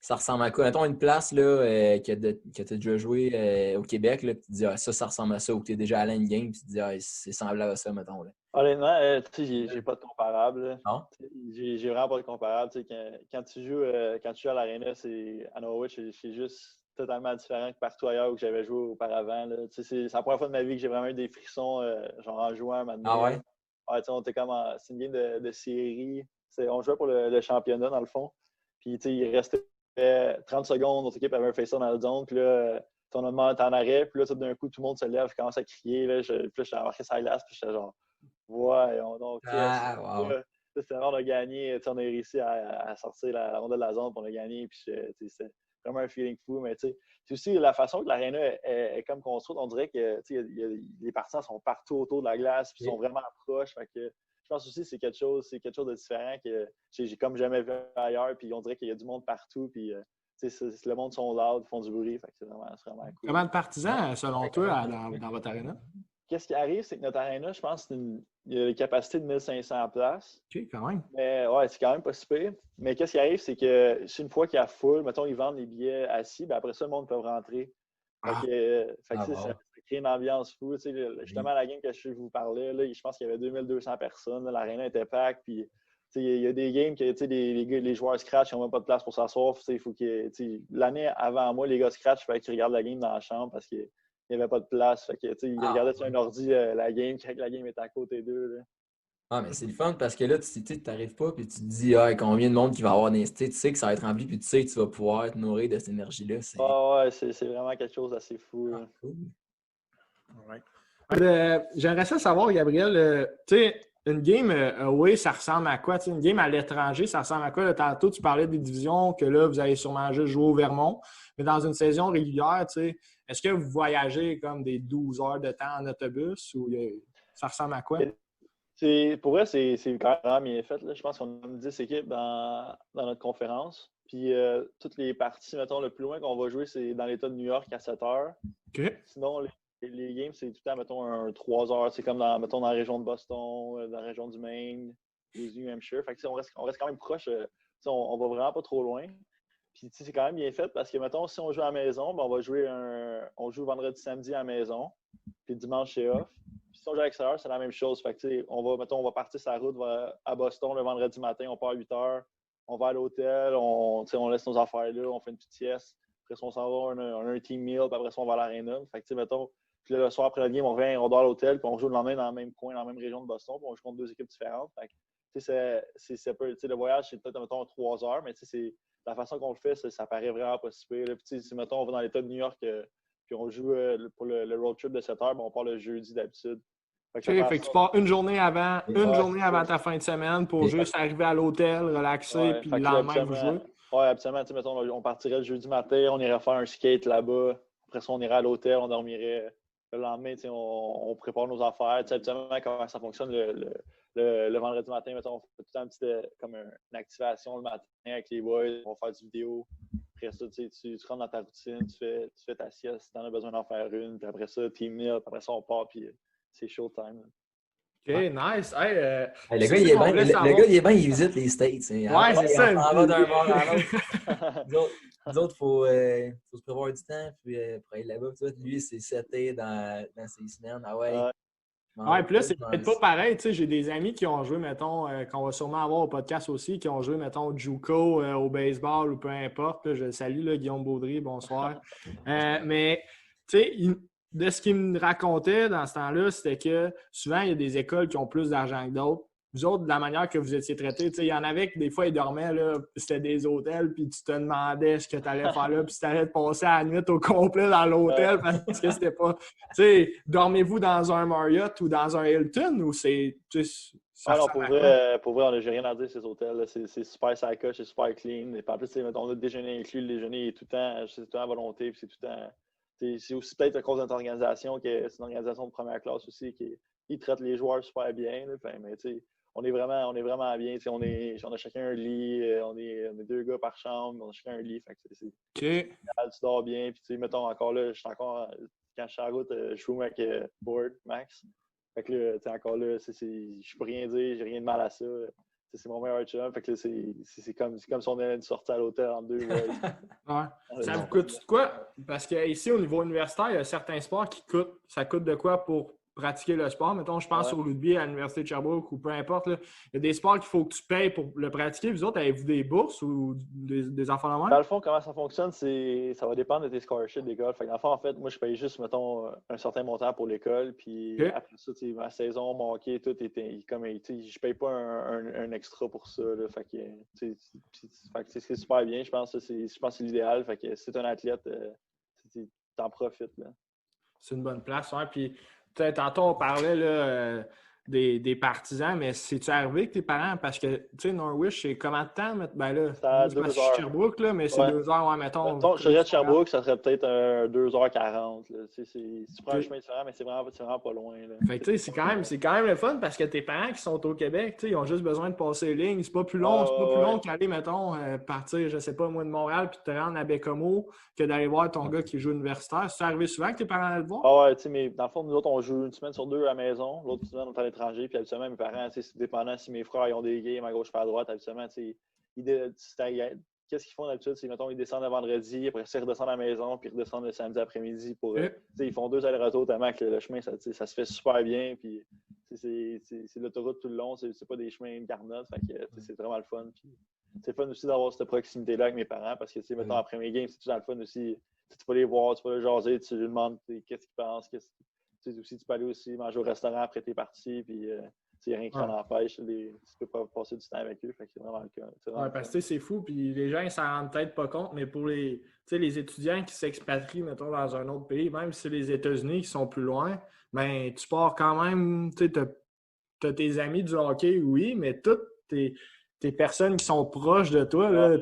ça ressemble à quoi? Mettons une place là, que tu as déjà joué au Québec, là, puis tu dis, ça ressemble à ça, ou que tu es déjà allé à une game, puis tu te dis, c'est semblable à ça, mettons. Là. Honnêtement, j'ai pas de comparable. Non? J'ai vraiment pas de comparable. Quand tu joues à l'Arena, à Norwich, c'est juste totalement différent que partout ailleurs où j'avais joué auparavant. C'est la première fois de ma vie que j'ai vraiment eu des frissons genre en jouant maintenant. Ah ouais? On était comme c'est une game de série. On jouait pour le championnat, dans le fond. Puis il restait 30 secondes, notre équipe avait un face-on dans le zone. Puis là, ton moment est en arrêt. Puis là, d'un coup, tout le monde se lève, commence à crier. Puis là, j'ai embarqué sa glace. Puis j'étais genre, ouais, donc. Wow. C'était rare de gagner. On a réussi à sortir la rondelle de la zone pour le gagner. Puis c'est vraiment un feeling fou. Mais c'est aussi la façon que l'aréna est comme construite. On dirait que les partisans sont partout autour de la glace. Puis ils sont vraiment proches. Fait que, je pense aussi que c'est quelque chose de différent que j'ai comme jamais vu ailleurs. Puis on dirait qu'il y a du monde partout. Puis le monde sont loud, font du bruit. Fait que c'est vraiment cool. Comment de partisans, selon toi, dans votre aréna? Qu'est-ce qui arrive, c'est que notre aréna, je pense, il y a une capacité de 1500 places. OK, quand même. Mais ouais, c'est quand même pas si pire. Mais qu'est-ce qui arrive, c'est que une fois qu'il y a full, mettons, ils vendent les billets assis, ben après ça, le monde peut rentrer. Ça crée une ambiance fou. Justement, la game que je vous parlais, là, je pense qu'il y avait 2200 personnes. L'aréna était pack. Puis, il y a des games que les joueurs scratch n'ont même pas de place pour s'asseoir. Il faut l'année avant moi, les gars scratch, il fallait qu'ils regardent la game dans la chambre parce qu'il n'y avait pas de place. Fait que, ils regardaient sur un ordi la game quand la game était à côté d'eux. Là. Ah, mais c'est le fun parce que là, tu n'arrives pas puis tu te dis combien de monde qui va avoir des. Tu sais que ça va être rempli puis tu sais que tu vas pouvoir te nourrir de cette énergie-là. C'est vraiment quelque chose d'assez fou. Cool. J'aimerais ça savoir, Gabriel, tu sais, une game away, ça ressemble à quoi? T'sais, une game à l'étranger, ça ressemble à quoi? Là, tantôt, tu parlais des divisions que là, vous allez sûrement juste jouer au Vermont. Mais dans une saison régulière, est-ce que vous voyagez comme des 12 heures de temps en autobus ou ça ressemble à quoi? Pour vrai, c'est quand même bien fait. Là. Je pense qu'on a 10 équipes dans notre conférence. Puis toutes les parties, mettons, le plus loin qu'on va jouer, c'est dans l'État de New York à 7 heures. Okay. Sinon, les games, c'est tout le temps, mettons, un 3 heures. C'est comme dans la région de Boston, dans la région du Maine, les New Hampshire. Fait que, on reste quand même proche. On va vraiment pas trop loin. Puis c'est quand même bien fait parce que, mettons, si on joue à la maison, ben, on joue vendredi, samedi à la maison, puis dimanche, c'est off. Puis si on joue à l'extérieur, c'est la même chose. Fait que, on va partir sur la route à Boston le vendredi matin, on part à 8 h, on va à l'hôtel, on laisse nos affaires là, on fait une petite sieste. Après ça, on s'en va, on a un team meal, puis après ça, on va à l'aréna. Fait que, mettons, puis là, le soir après le game, on dort à l'hôtel, puis on joue le lendemain dans le même coin, dans la même région de Boston, puis on joue contre 2 équipes différentes. Fait que, le voyage, c'est peut-être, mettons, 3 heures, mais c'est la façon qu'on le fait, ça paraît vraiment pas si pire. Puis, si, mettons, on va dans l'État de New York, puis on joue pour le road trip de 7 heures, ben, on part le jeudi d'habitude. Fait que tu pars une journée avant ta fin de semaine pour juste arriver à l'hôtel, relaxer, puis le lendemain, vous jouez. Oui, absolument. Mettons, on partirait le jeudi matin, on irait faire un skate là-bas. Après ça, on irait à l'hôtel, on dormirait. Le lendemain, on prépare nos affaires. Habituellement, comment ça fonctionne le vendredi matin, mettons, on fait tout le temps comme une activation le matin avec les boys, on va faire du vidéo. Après ça, tu rentres dans ta routine, tu fais ta sieste, tu en as besoin d'en faire une. Puis après ça, team meal, puis après ça, on part, puis c'est showtime. OK, nice. Hey, le gars, il est bien, il visite les States. Ouais, c'est ça. On s'en va d'un bord à l'autre. Nous autres, il faut se prévoir du temps puis, pour aller là-bas. Lui, c'est seté dans ses semaines. Ah ouais. Ouais, puis là, c'est peut-être pas pareil. Tu sais, j'ai des amis qui ont joué, mettons, qu'on va sûrement avoir au podcast aussi, qui ont joué, mettons, au JUCO, au baseball ou peu importe. Là, je le salue, là, Guillaume Baudry, bonsoir. Mais, tu sais, de ce qu'il me racontait dans ce temps-là, c'était que souvent, il y a des écoles qui ont plus d'argent que d'autres. Vous autres, de la manière que vous étiez traités, il y en avait que des fois, ils dormaient, là, c'était des hôtels, puis tu te demandais ce que tu allais faire là, puis tu allais te passer la nuit au complet dans l'hôtel parce que c'était pas... Tu sais, dormez-vous dans un Marriott ou dans un Hilton ou c'est... Non, pour vrai, j'ai rien à dire, ces hôtels. C'est super sacoche, c'est super clean. Et en plus, on a le déjeuner inclus. Le déjeuner est tout le temps à volonté, puis c'est tout le temps... C'est aussi peut-être à cause de notre organisation, que c'est une organisation de première classe aussi, qui traite les joueurs super bien. Là, mais on est vraiment bien. On a chacun un lit, on est 2 gars par chambre, on a chacun un lit. Fait que tu dors bien. Puis mettons encore là, quand je suis en route, je joue avec Board, Max. Fait que là, encore là, je peux rien dire, j'ai rien de mal à ça. C'est mon meilleur chum. Fait que là, c'est comme si on allait sortir à l'hôtel en 2 boys. Ouais. Ça vous coûte quoi? Parce qu'ici, au niveau universitaire, il y a certains sports qui coûtent. Ça coûte de quoi pour pratiquer le sport? Mettons, je pense au rugby à l'Université de Sherbrooke ou peu importe. Là. Il y a des sports qu'il faut que tu payes pour le pratiquer. Vous autres, avez-vous des bourses ou des enfants de même? Dans le fond, comment ça fonctionne, ça va dépendre de tes scholarships d'école. Fait que dans le fond, en fait, moi, je paye juste, mettons, un certain montant pour l'école. Puis après ça, ma saison, mon hockey, tout était comme, je paye pas un extra pour ça. Là. Fait que, c'est super bien. Je pense que c'est l'idéal. Fait que si t'es un athlète, t'en profites. Là. C'est une bonne place. Ouais. Puis, tantôt, on parlait là, des partisans, mais c'est-tu arrivé avec tes parents? Parce que, tu sais, Norwich, c'est comment de temps? Ben là, c'est à 2 heures. Sherbrooke, là, mais c'est 2 heures, mettons. Je serais de Sherbrooke, ça serait peut-être 2h40. Là. Si tu prends un chemin différent, mais c'est vraiment pas loin. Là. Fait que, tu sais, c'est quand même le fun parce que tes parents qui sont au Québec, tu sais, ils ont juste besoin de passer les lignes. C'est pas plus long, qu'aller, mettons, partir, je sais pas, moi, de Montréal puis de te rendre à Bécomo que d'aller voir ton gars qui joue universitaire. C'est arrivé souvent que tes parents allaient le voir? Ah ouais, tu sais, mais dans le fond, nous autres, on joue une semaine sur 2 à la maison. L'autre semaine, on est à l'étranger. Puis habituellement, mes parents, c'est dépendant si mes frères ils ont des games à gauche pas à droite, habituellement, tu sais, qu'est-ce qu'ils font d'habitude? C'est, mettons, ils descendent le vendredi, après ça, ils redescendent à la maison, puis ils redescendent le samedi après-midi pour. Ils font 2 allers-retours tellement que le chemin, ça se fait super bien. Puis c'est l'autoroute tout le long, c'est pas des chemins de garnottes. Fait que c'est vraiment le fun. Puis c'est le fun aussi d'avoir cette proximité-là avec mes parents parce que, mettons, après mes games, c'est tout dans le fun aussi. Tu peux les voir, tu peux les jaser, tu lui demandes qu'est-ce qu'ils pensent. Tu peux aller aussi manger au restaurant après tes parties, puis il n'y a rien qui t'en empêche. Tu peux pas passer du temps avec eux, fait que c'est vraiment le cas. Parce que c'est fou, puis les gens ils s'en rendent peut-être pas compte, mais pour les étudiants qui s'expatrient, mettons, dans un autre pays, même si c'est les États-Unis qui sont plus loin, ben tu pars quand même, tu as tes amis du hockey, oui, mais toutes tes personnes qui sont proches de toi, là,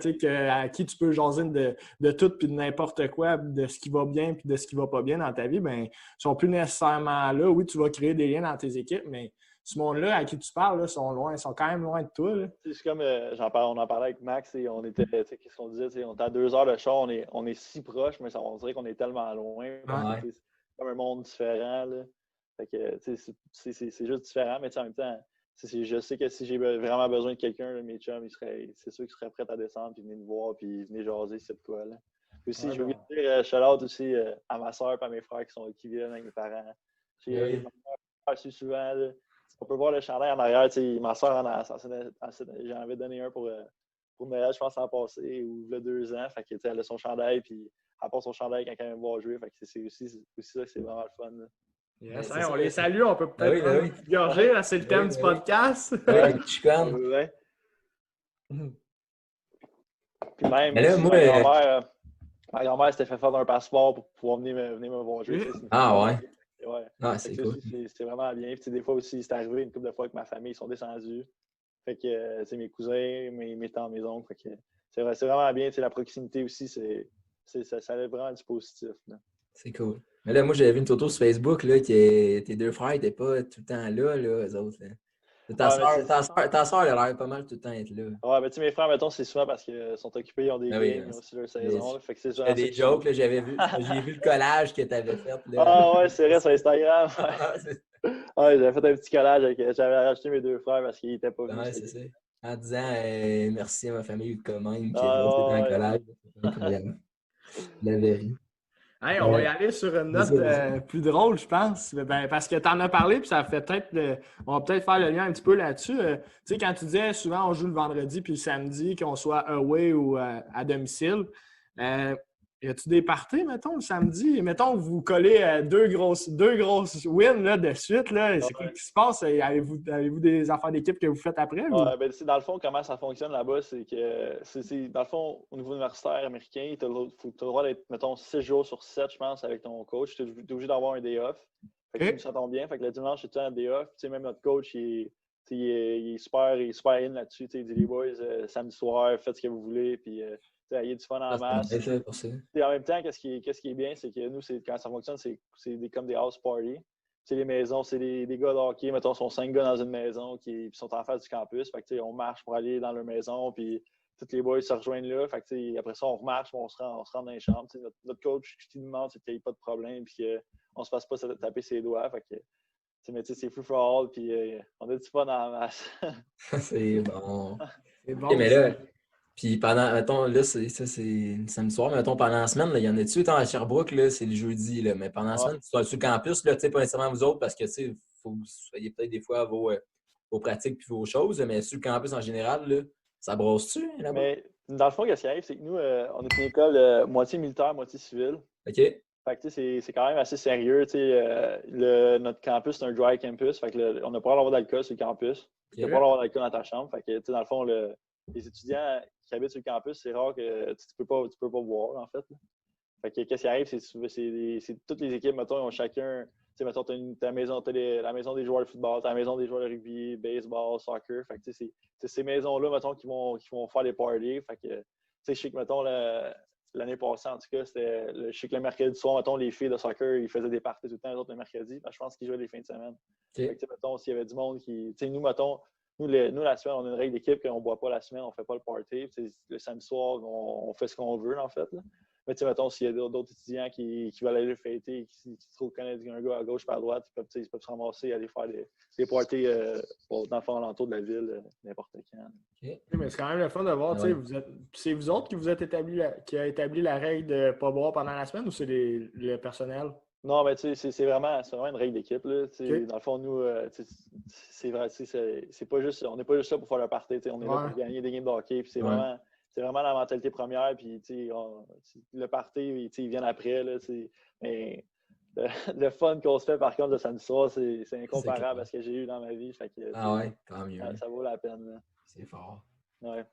à qui tu peux jaser de tout puis de n'importe quoi, de ce qui va bien puis de ce qui va pas bien dans ta vie, ben, ils sont plus nécessairement là. Oui, tu vas créer des liens dans tes équipes, mais ce monde-là à qui tu parles, là, ils sont quand même loin de toi. Là. C'est comme, on en parlait avec Max et on était, qu'est-ce qu'on disait, on était à 2 heures de char, on est si proche, mais on dirait qu'on est tellement loin. C'est comme un monde différent. Là. Fait que, c'est juste différent, mais en même temps, je sais que si j'ai vraiment besoin de quelqu'un, là, mes chums, c'est sûr qu'ils seraient prêts à descendre, puis venir me voir, puis venir jaser, c'est quoi, là. Puis aussi, je veux dire, shout-out aussi à ma soeur et à mes frères qui viennent avec mes parents. Ma mère suit souvent, là. On peut voir le chandail en arrière. Ma soeur j'en avais donné un pour Noël, je pense, l'an passé, ou il y a 2 ans. Fait que, elle a son chandail, puis elle porte son chandail quand elle vient me voir jouer. Fait que c'est aussi ça que c'est vraiment le fun. Là. Yes, on les salue, on peut peut-être prendre une petite gorgée, là, c'est le thème du podcast. Ouais, Chicoine. Ouais. Puis même, mais là, aussi, moi, ma grand-mère s'était fait faire un passeport pour pouvoir venir me voir jouer. Ah ouais? Ouais. Ah, c'est cool. C'est vraiment bien. Puis, des fois aussi, c'est arrivé une couple de fois que ma famille sont descendus. Fait que mes cousins, mes tantes, mes oncles. Fait que c'est vraiment bien. La proximité aussi, ça a vraiment du positif. Là. C'est cool. Mais là, moi, j'avais vu une photo sur Facebook là, que tes 2 frères n'étaient pas tout le temps là, eux autres. Là. Ta soeur, elle a l'air pas mal tout le temps être là. Ouais, mais mes frères, mettons, c'est souvent parce qu'ils sont occupés, ils ont des games, ils ont aussi leur saison. Fait que c'est des jokes, là, j'ai vu le collage que tu avais fait. Là. Ah ouais, c'est vrai, sur Instagram. Ouais, j'avais fait un petit collage j'avais rajouté mes 2 frères parce qu'ils n'étaient pas venus. Ouais, c'est ça. En disant merci à ma famille quand même, qui est dans le collage. Incroyable. La vérité. Hey, on va y aller sur une note plus drôle, je pense. Ben, parce que tu en as parlé, puis ça fait on va peut-être faire le lien un petit peu là-dessus. Tu sais, quand tu disais souvent on joue le vendredi puis le samedi, qu'on soit away ou à domicile, y a-tu des parties, mettons, le samedi? Mettons, vous collez deux grosses wins là, de suite. Là. C'est quoi qui se passe? Avez-vous des affaires d'équipe que vous faites après? Ouais, ben, dans le fond, comment ça fonctionne là-bas, c'est que, dans le fond, au niveau universitaire américain, tu as le droit d'être, mettons, 6 jours sur 7, je pense, avec ton coach. Tu es obligé d'avoir un day off. Fait que ça tombe bien. Fait que le dimanche, c'est un day off. Tu sais, même notre coach, il est super in là-dessus. Il dit les boys, samedi soir, faites ce que vous voulez. Puis, il y a du fun en masse. En même temps, qu'est-ce qui est bien, c'est que nous, quand ça fonctionne, c'est comme des house parties. C'est les maisons, c'est des gars de hockey, mettons, sont 5 gars dans une maison qui sont en face du campus. Fait que, on marche pour aller dans leur maison, puis tous les boys se rejoignent là. Fait que, après ça, on remarche, on se rend dans les chambres. Notre coach, ce qu'il nous demande, c'est qu'il n'y ait pas de problème, puis qu'on ne se fasse pas taper ses doigts. Fait que, c'est free for all, puis on a du fun en masse. C'est bon. C'est bon. Okay, mais là, puis pendant, mettons, là, c'est samedi soir, mais mettons, pendant la semaine, il y en a-tu, à Sherbrooke, là, c'est le jeudi, là, mais pendant la semaine, tu es sur le campus, là, pas nécessairement vous autres, parce que, il faut que vous soyez peut-être des fois à vos pratiques puis vos choses, mais sur le campus en général, là, ça brosse-tu, là-bas? Mais dans le fond, ce qui arrive, c'est que nous, on est une école moitié militaire, moitié civile. OK. Fait que, c'est quand même assez sérieux, notre campus, c'est un dry campus, fait que on n'a pas le droit d'avoir d'alcool sur le campus. Tu n'as pas le droit d'avoir d'alcool dans ta chambre, fait que, dans le fond, les étudiants qui habitent sur le campus, c'est rare que tu peux pas boire, en fait. Là. Fait que qu'est-ce qui arrive, c'est toutes les équipes, mettons, ils ont chacun, tu sais, mettons, t'as la maison des joueurs de football, t'as la maison des joueurs de rugby, baseball, soccer. Fait que, c'est ces maisons-là, mettons, qui vont faire des parties. Fait que, tu sais, je sais que, mettons, l'année passée, en tout cas, je sais que le mercredi soir, mettons, les filles de soccer, ils faisaient des parties tout le temps, les autres, le mercredi. Je pense qu'ils jouaient les fins de semaine. Okay. Fait que, mettons, s'il y avait du monde qui, tu sais, nous, mettons, nous, la semaine, on a une règle d'équipe qu'on ne boit pas la semaine, on ne fait pas le party. Le samedi soir, on fait ce qu'on veut, en fait. Là. Mais tu sais, mettons, s'il y a d'autres étudiants qui veulent aller fêter, qui trouvent connaître un gars à gauche par à droite, ils peuvent se ramasser et aller faire des parties dans le fond alentour de la ville, n'importe quand. Okay. Mais c'est quand même le fun de voir, c'est vous autres qui vous êtes qui a établi la règle de ne pas boire pendant la semaine ou c'est le personnel? Non, mais tu sais, c'est vraiment une règle d'équipe. Okay. Dans le fond, nous, c'est vrai, c'est pas juste, on n'est pas juste là pour faire le party. On est là pour gagner des games de hockey. C'est vraiment la mentalité première. Puis, le party, ils viennent après. Là, mais le fun qu'on se fait, par contre, de samedi soir, c'est incomparable à ce que j'ai eu dans ma vie. Fait que, ouais, tant mieux. Ça vaut la peine. Là. C'est fort. Ouais.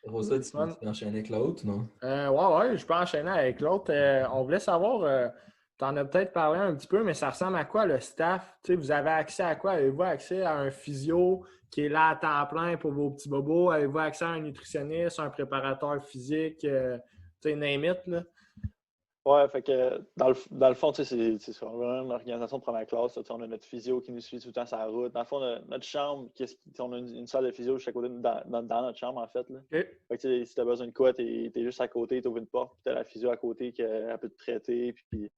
Rosa, tu peux enchaîner avec l'autre, non? Ouais, je peux enchaîner avec l'autre. On voulait savoir, tu en as peut-être parlé un petit peu, mais ça ressemble à quoi le staff? T'sais, vous avez accès à quoi? Avez-vous accès à un physio qui est là à temps plein pour vos petits bobos? Avez-vous accès à un nutritionniste, un préparateur physique? Name it, là? Ouais, fait que dans le fond, c'est vraiment une organisation de première classe. On a notre physio qui nous suit tout le temps sur la route. Dans le fond, notre chambre, on a une salle de physio juste à côté dans notre chambre, en fait. Là. Okay. Fait que, si tu as besoin de quoi, tu es juste à côté, tu ouvres une porte, puis tu as la physio à côté qui peut te traiter. Puis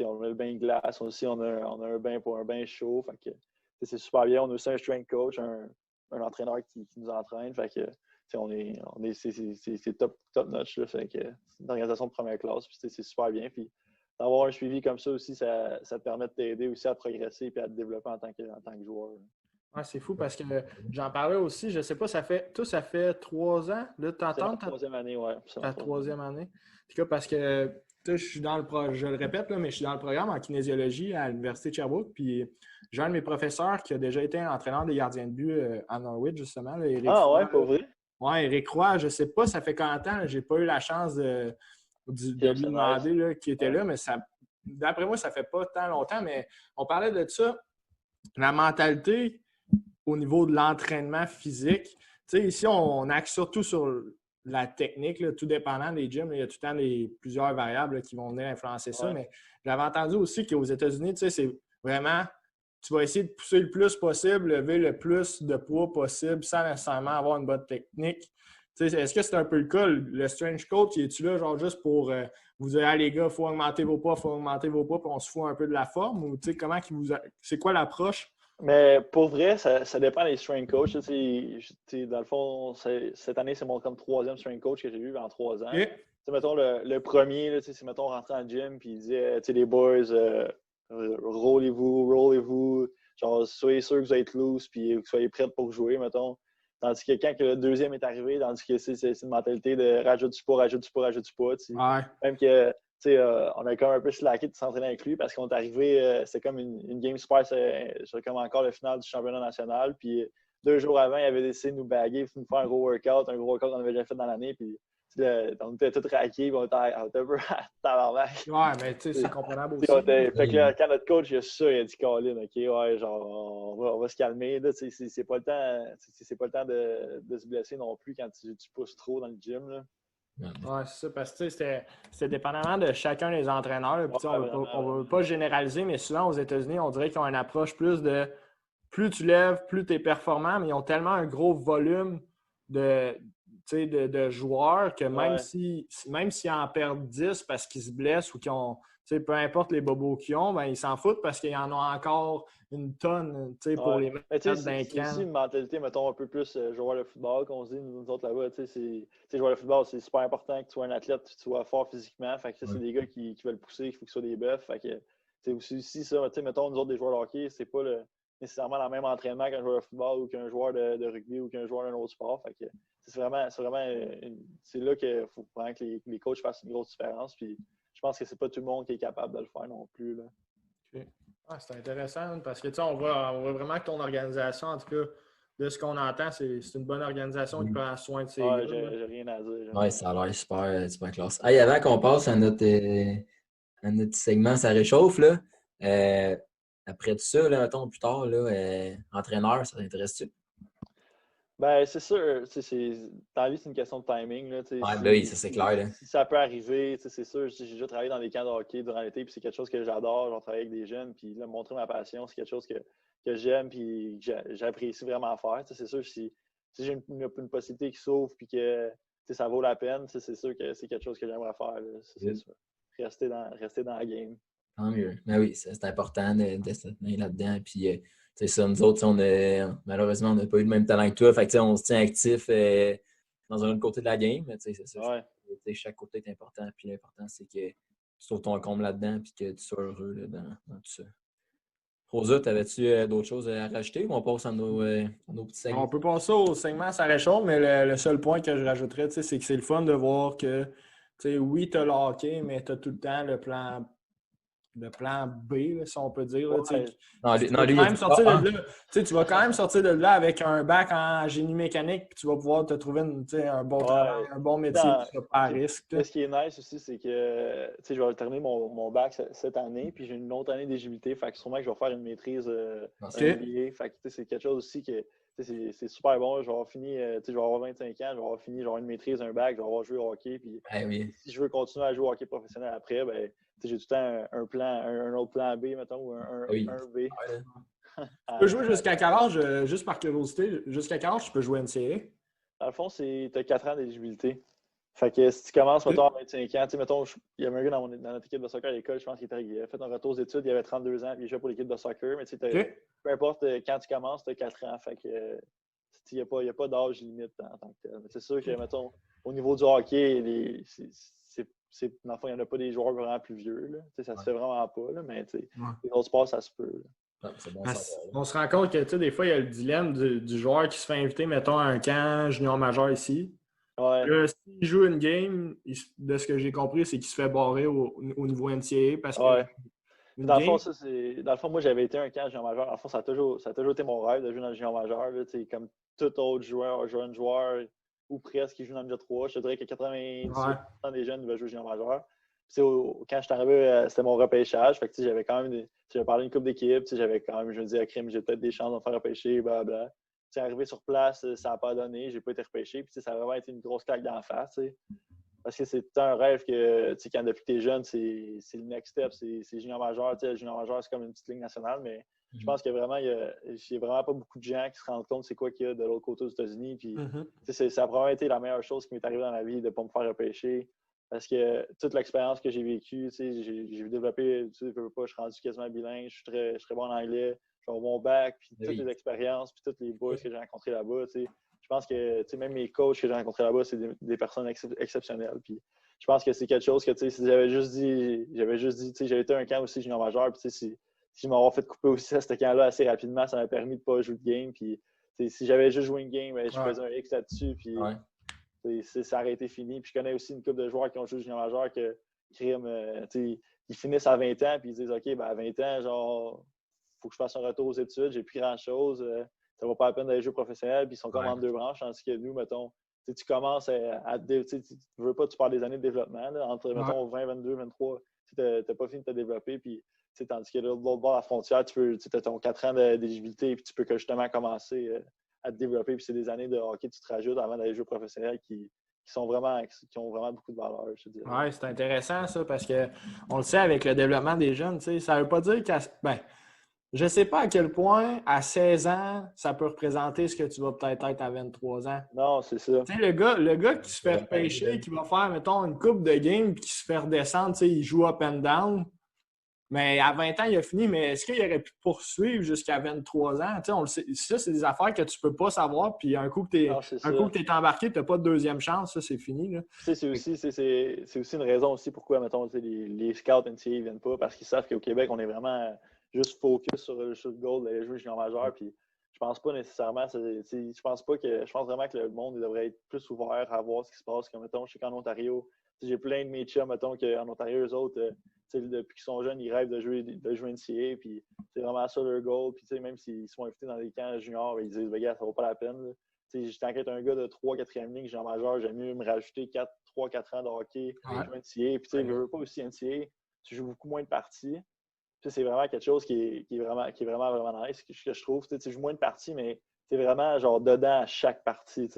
on a le bain de glace aussi, on a un bain pour un bain chaud. Fait que c'est super bien. On a aussi un strength coach, un entraîneur qui nous entraîne. Fait que c'est top notch. Là, fait que c'est une organisation de première classe. Puis c'est super bien. Puis d'avoir un suivi comme ça aussi, ça te permet de t'aider aussi à progresser et à te développer en tant que joueur. Ouais, c'est fou parce que j'en parlais aussi, je sais pas, ça fait 3 ans, là, C'est la troisième année, oui. La troisième année. En tout cas, parce que je suis dans je le répète, là, mais je suis dans le programme en kinésiologie à l'Université de Sherbrooke. Puis j'ai un de mes professeurs qui a déjà été entraîneur des gardiens de but à Norwich, justement. Là, Éric Roy, ouais, pas vrai? Oui, Éric Roy, je sais pas, ça fait combien de temps, j'ai pas eu la chance de lui demander là, qui était là, mais d'après moi, ça fait pas tant longtemps, mais on parlait de ça. La mentalité au niveau de l'entraînement physique. Tu sais, ici, on axe surtout sur la technique, là, tout dépendant des gyms. Là, il y a tout le temps plusieurs variables là, qui vont venir influencer ça. Mais j'avais entendu aussi qu'aux États-Unis, tu sais, c'est vraiment, tu vas essayer de pousser le plus possible, lever le plus de poids possible sans nécessairement avoir une bonne technique. Tu sais, est-ce que c'est un peu le cas? Le strength coach, es-tu là genre juste pour vous dire, ah, les gars, il faut augmenter vos poids, puis on se fout un peu de la forme? Ou tu sais, c'est quoi l'approche? Mais pour vrai, ça dépend des strength coachs. Dans le fond, cette année, c'est mon comme 3e strength coach que j'ai eu en 3 ans. Okay. Mettons, le premier, là, c'est mettons rentrer en gym puis il disait, les boys, rollez-vous, genre soyez sûrs que vous êtes loose puis que vous soyez prêts pour jouer, mettons. Tandis que quand le deuxième est arrivé, tandis que c'est une mentalité de rajoute du poids. Ouais. Même que on a quand même un peu slacké de s'entraîner avec lui parce qu'on est arrivé, c'est comme une game super, c'est comme encore le final du championnat national. Puis 2 jours avant, il avait décidé de nous baguer, de nous faire un gros workout qu'on avait déjà fait dans l'année. Puis on était tous raqués, puis on était un peu à tabarnak. Ouais, mais tu sais, c'est comprenable aussi. Fait que là, quand notre coach il a su ça, il a dit Colin, OK, ouais, genre, on va se calmer. Là, c'est pas le temps de se blesser non plus quand tu pousses trop dans le gym. Là. Oui, c'est ça, parce que c'était dépendamment de chacun des entraîneurs. Là, puis, on ne veut pas généraliser, mais souvent aux États-Unis, on dirait qu'ils ont une approche plus de plus tu lèves, plus tu es performant, mais ils ont tellement un gros volume de joueurs que même s'ils en perdent 10 parce qu'ils se blessent ou qu'ils ont, peu importe les bobos qu'ils ont, ben, ils s'en foutent parce qu'ils en ont encore une tonne pour les mettre dans un camp. C'est aussi une mentalité, mettons, un peu plus joueur de football qu'on se dit, nous autres là-bas. Joueur de football, c'est super important que tu sois un athlète, que tu sois fort physiquement. Fait que c'est des gars qui veulent pousser, il faut que ce soit des bœufs. Fait que c'est aussi ça, mettons, nous autres, des joueurs de hockey, c'est pas nécessairement le même entraînement qu'un joueur de football ou qu'un joueur de rugby ou qu'un joueur d'un autre sport. Fait que c'est là qu'il faut vraiment que les coachs fassent une grosse différence. Puis je pense que c'est pas tout le monde qui est capable de le faire non plus. Là. Okay. C'est intéressant parce que on voit vraiment que ton organisation, en tout cas, de ce qu'on entend, c'est une bonne organisation qui prend soin de ses gars. J'ai rien à dire. Oui, ça a l'air super classe. Hey, avant qu'on passe à notre segment, ça réchauffe, là. Après tout ça, là, mettons, plus tard, là, entraîneur, ça t'intéresse-tu? Ben, c'est sûr. Dans la vie, c'est une question de timing. Là, oui, ça c'est clair. Là. Si ça peut arriver, c'est sûr. J'ai déjà travaillé dans des camps de hockey durant l'été, puis c'est quelque chose que j'adore. J'ai travaillé avec des jeunes, puis là, montrer ma passion, c'est quelque chose que j'aime, puis que j'apprécie vraiment faire. C'est sûr, si j'ai une possibilité qui s'ouvre, puis que ça vaut la peine, c'est sûr que c'est quelque chose que j'aimerais faire. Là, c'est sûr. Rester dans la game. Tant mieux. Mais oui, c'est important de se tenir là-dedans. Puis, c'est ça, nous autres, malheureusement, on n'a pas eu le même talent que toi. Fait que, on se tient actif dans un autre côté de la game. Mais c'est ça. Ouais. Chaque côté est important. Puis l'important, c'est que tu trouves ton comble là-dedans et que tu sois heureux là, dans tout ça. Rosa, t'avais-tu d'autres choses à rajouter ou on passe à nos petits segments? On peut passer au segment ça réchauffe, mais le seul point que je rajouterais, c'est que c'est le fun de voir que oui, tu as le hockey, mais tu as tout le temps le plan B, là, si on peut dire. Là, tu vas quand même sortir de là avec un bac en génie mécanique puis tu vas pouvoir te trouver un bon travail, un bon métier qui sera pas à risque. Ce qui est nice aussi, c'est que je vais terminer mon bac cette année puis j'ai une autre année d'éligibilité. Fait que sûrement que je vais faire une maîtrise MBA. Fait que c'est quelque chose aussi que c'est super bon. Je vais avoir fini, je vais avoir 25 ans, je vais avoir fini, je vais avoir une maîtrise, un bac, je vais avoir joué au hockey. Puis, si je veux continuer à jouer au hockey professionnel après, ben, j'ai tout le temps un autre plan B, mettons, ou un B. Tu peux jouer jusqu'à quel âge, juste par curiosité, jusqu'à quel âge tu peux jouer NCAA? Dans le fond, tu as 4 ans d'éligibilité. Fait que si tu commences, mettons, à 25 ans, tu sais, mettons, il y avait un gars dans notre équipe de soccer à l'école, je pense qu'il a fait un retour aux études, il avait 32 ans, puis il jouait pour l'équipe de soccer, mais tu sais, peu importe quand tu commences, tu as 4 ans. Fait que il n'y a pas d'âge limite en tant que tel. Mais c'est sûr que, mettons, au niveau du hockey, dans le fond, il n'y en a pas des joueurs vraiment plus vieux. Là. Ça se fait vraiment pas, là, mais les autres sports, ça se peut. On se rend compte que des fois, il y a le dilemme du joueur qui se fait inviter, mettons, à un camp junior majeur ici. Ouais. Là, s'il joue une game, de ce que j'ai compris, c'est qu'il se fait barrer au niveau NCAA parce que. Ouais. Dans le fond, moi, j'avais été un camp junior majeur. Dans le fond, ça a toujours été mon rêve de jouer dans le junior majeur. Là, comme tout autre jeune joueur ou presque qui joue dans le J3, je te dirais que 98% des jeunes veulent jouer au junior majeur. Quand je suis arrivé, c'était mon repêchage. Fait que j'avais quand même j'avais parlé d'une couple d'équipes. J'avais quand même, je me disais, à crime, j'ai peut-être des chances de me faire repêcher, blablabla. Arrivé sur place, ça n'a pas donné, j'ai pas été repêché. Puis ça a vraiment été une grosse claque d'en face. Parce que c'est un rêve que quand depuis que tu es jeune, c'est le next step, c'est junior majeur. Le junior majeur, c'est comme une petite ligue nationale, mais je pense qu'il y a vraiment pas beaucoup de gens qui se rendent compte c'est quoi qu'il y a de l'autre côté aux États-Unis. Puis ça a probablement été la meilleure chose qui m'est arrivée dans ma vie de ne pas me faire repêcher. Parce que toute l'expérience que j'ai vécue, j'ai développé, je suis rendu quasiment bilingue, je suis très bon en anglais, j'ai un bon bac, puis toutes les expériences, puis tous les boys que j'ai rencontrés là-bas, je pense que même mes coachs que j'ai rencontrés là-bas, c'est des personnes exceptionnelles. Puis je pense que c'est quelque chose que si j'avais juste dit, j'avais été à un camp aussi junior majeur, puis si je m'avais fait couper aussi à ce camp-là assez rapidement, ça m'a permis de ne pas jouer de game. Puis si j'avais juste joué une game, je faisais un X là-dessus, puis ça aurait été fini. Puis je connais aussi une couple de joueurs qui ont joué junior majeur que ils finissent à 20 ans, puis ils disent OK, à 20 ans, genre, faut que je fasse un retour aux études, j'ai plus grand-chose. Ça vaut pas la peine d'aller jouer professionnel, puis ils sont comme en deux branches, tandis que nous, mettons, tu commences tu veux pas, tu parles des années de développement, là, entre, mettons, 20, 22, 23, tu n'as pas fini de te développer, puis tandis que de l'autre bord de la frontière, tu as ton 4 ans d'éligibilité, puis tu peux justement commencer à te développer, puis c'est des années de hockey que tu te rajoutes avant d'aller jouer professionnel qui ont vraiment beaucoup de valeur, je te dirais. Oui, c'est intéressant ça, parce qu'on le sait avec le développement des jeunes, ça ne veut pas dire je ne sais pas à quel point, à 16 ans, ça peut représenter ce que tu vas peut-être être à 23 ans. Non, c'est ça. Le gars qui se fait repêcher, qui va faire, mettons, une coupe de game, puis qui se fait redescendre, il joue up and down. Mais à 20 ans, il a fini. Mais est-ce qu'il aurait pu poursuivre jusqu'à 23 ans? On le sait, ça, c'est des affaires que tu ne peux pas savoir. Puis un coup que tu es embarqué, tu n'as pas de deuxième chance. Ça, c'est fini. Là. C'est aussi une raison aussi pourquoi, mettons, les scouts NCAA ne viennent pas. Parce qu'ils savent qu'au Québec, on est vraiment juste focus sur le goal d'aller jouer junior majeur. Puis je pense pas nécessairement. Je pense vraiment que le monde devrait être plus ouvert à voir ce qui se passe. Comme, mettons, je sais qu'en Ontario, j'ai plein de mes chums, mettons, qu'en Ontario, eux autres, depuis qu'ils sont jeunes, ils rêvent de jouer NCAA. Puis c'est vraiment ça leur goal. Puis même s'ils sont invités dans des camps juniors, ils disent, gars, ça vaut pas la peine. Tant qu'être un gars de 3 4e ligne, junior majeur, j'aime mieux me rajouter 3-4 ans de hockey, jouer NCAA. Puis je veux pas aussi NCAA, tu joues beaucoup moins de parties. C'est vraiment quelque chose qui est vraiment nice, que je trouve. Tu joues moins de parties, mais c'est vraiment genre dedans à chaque partie.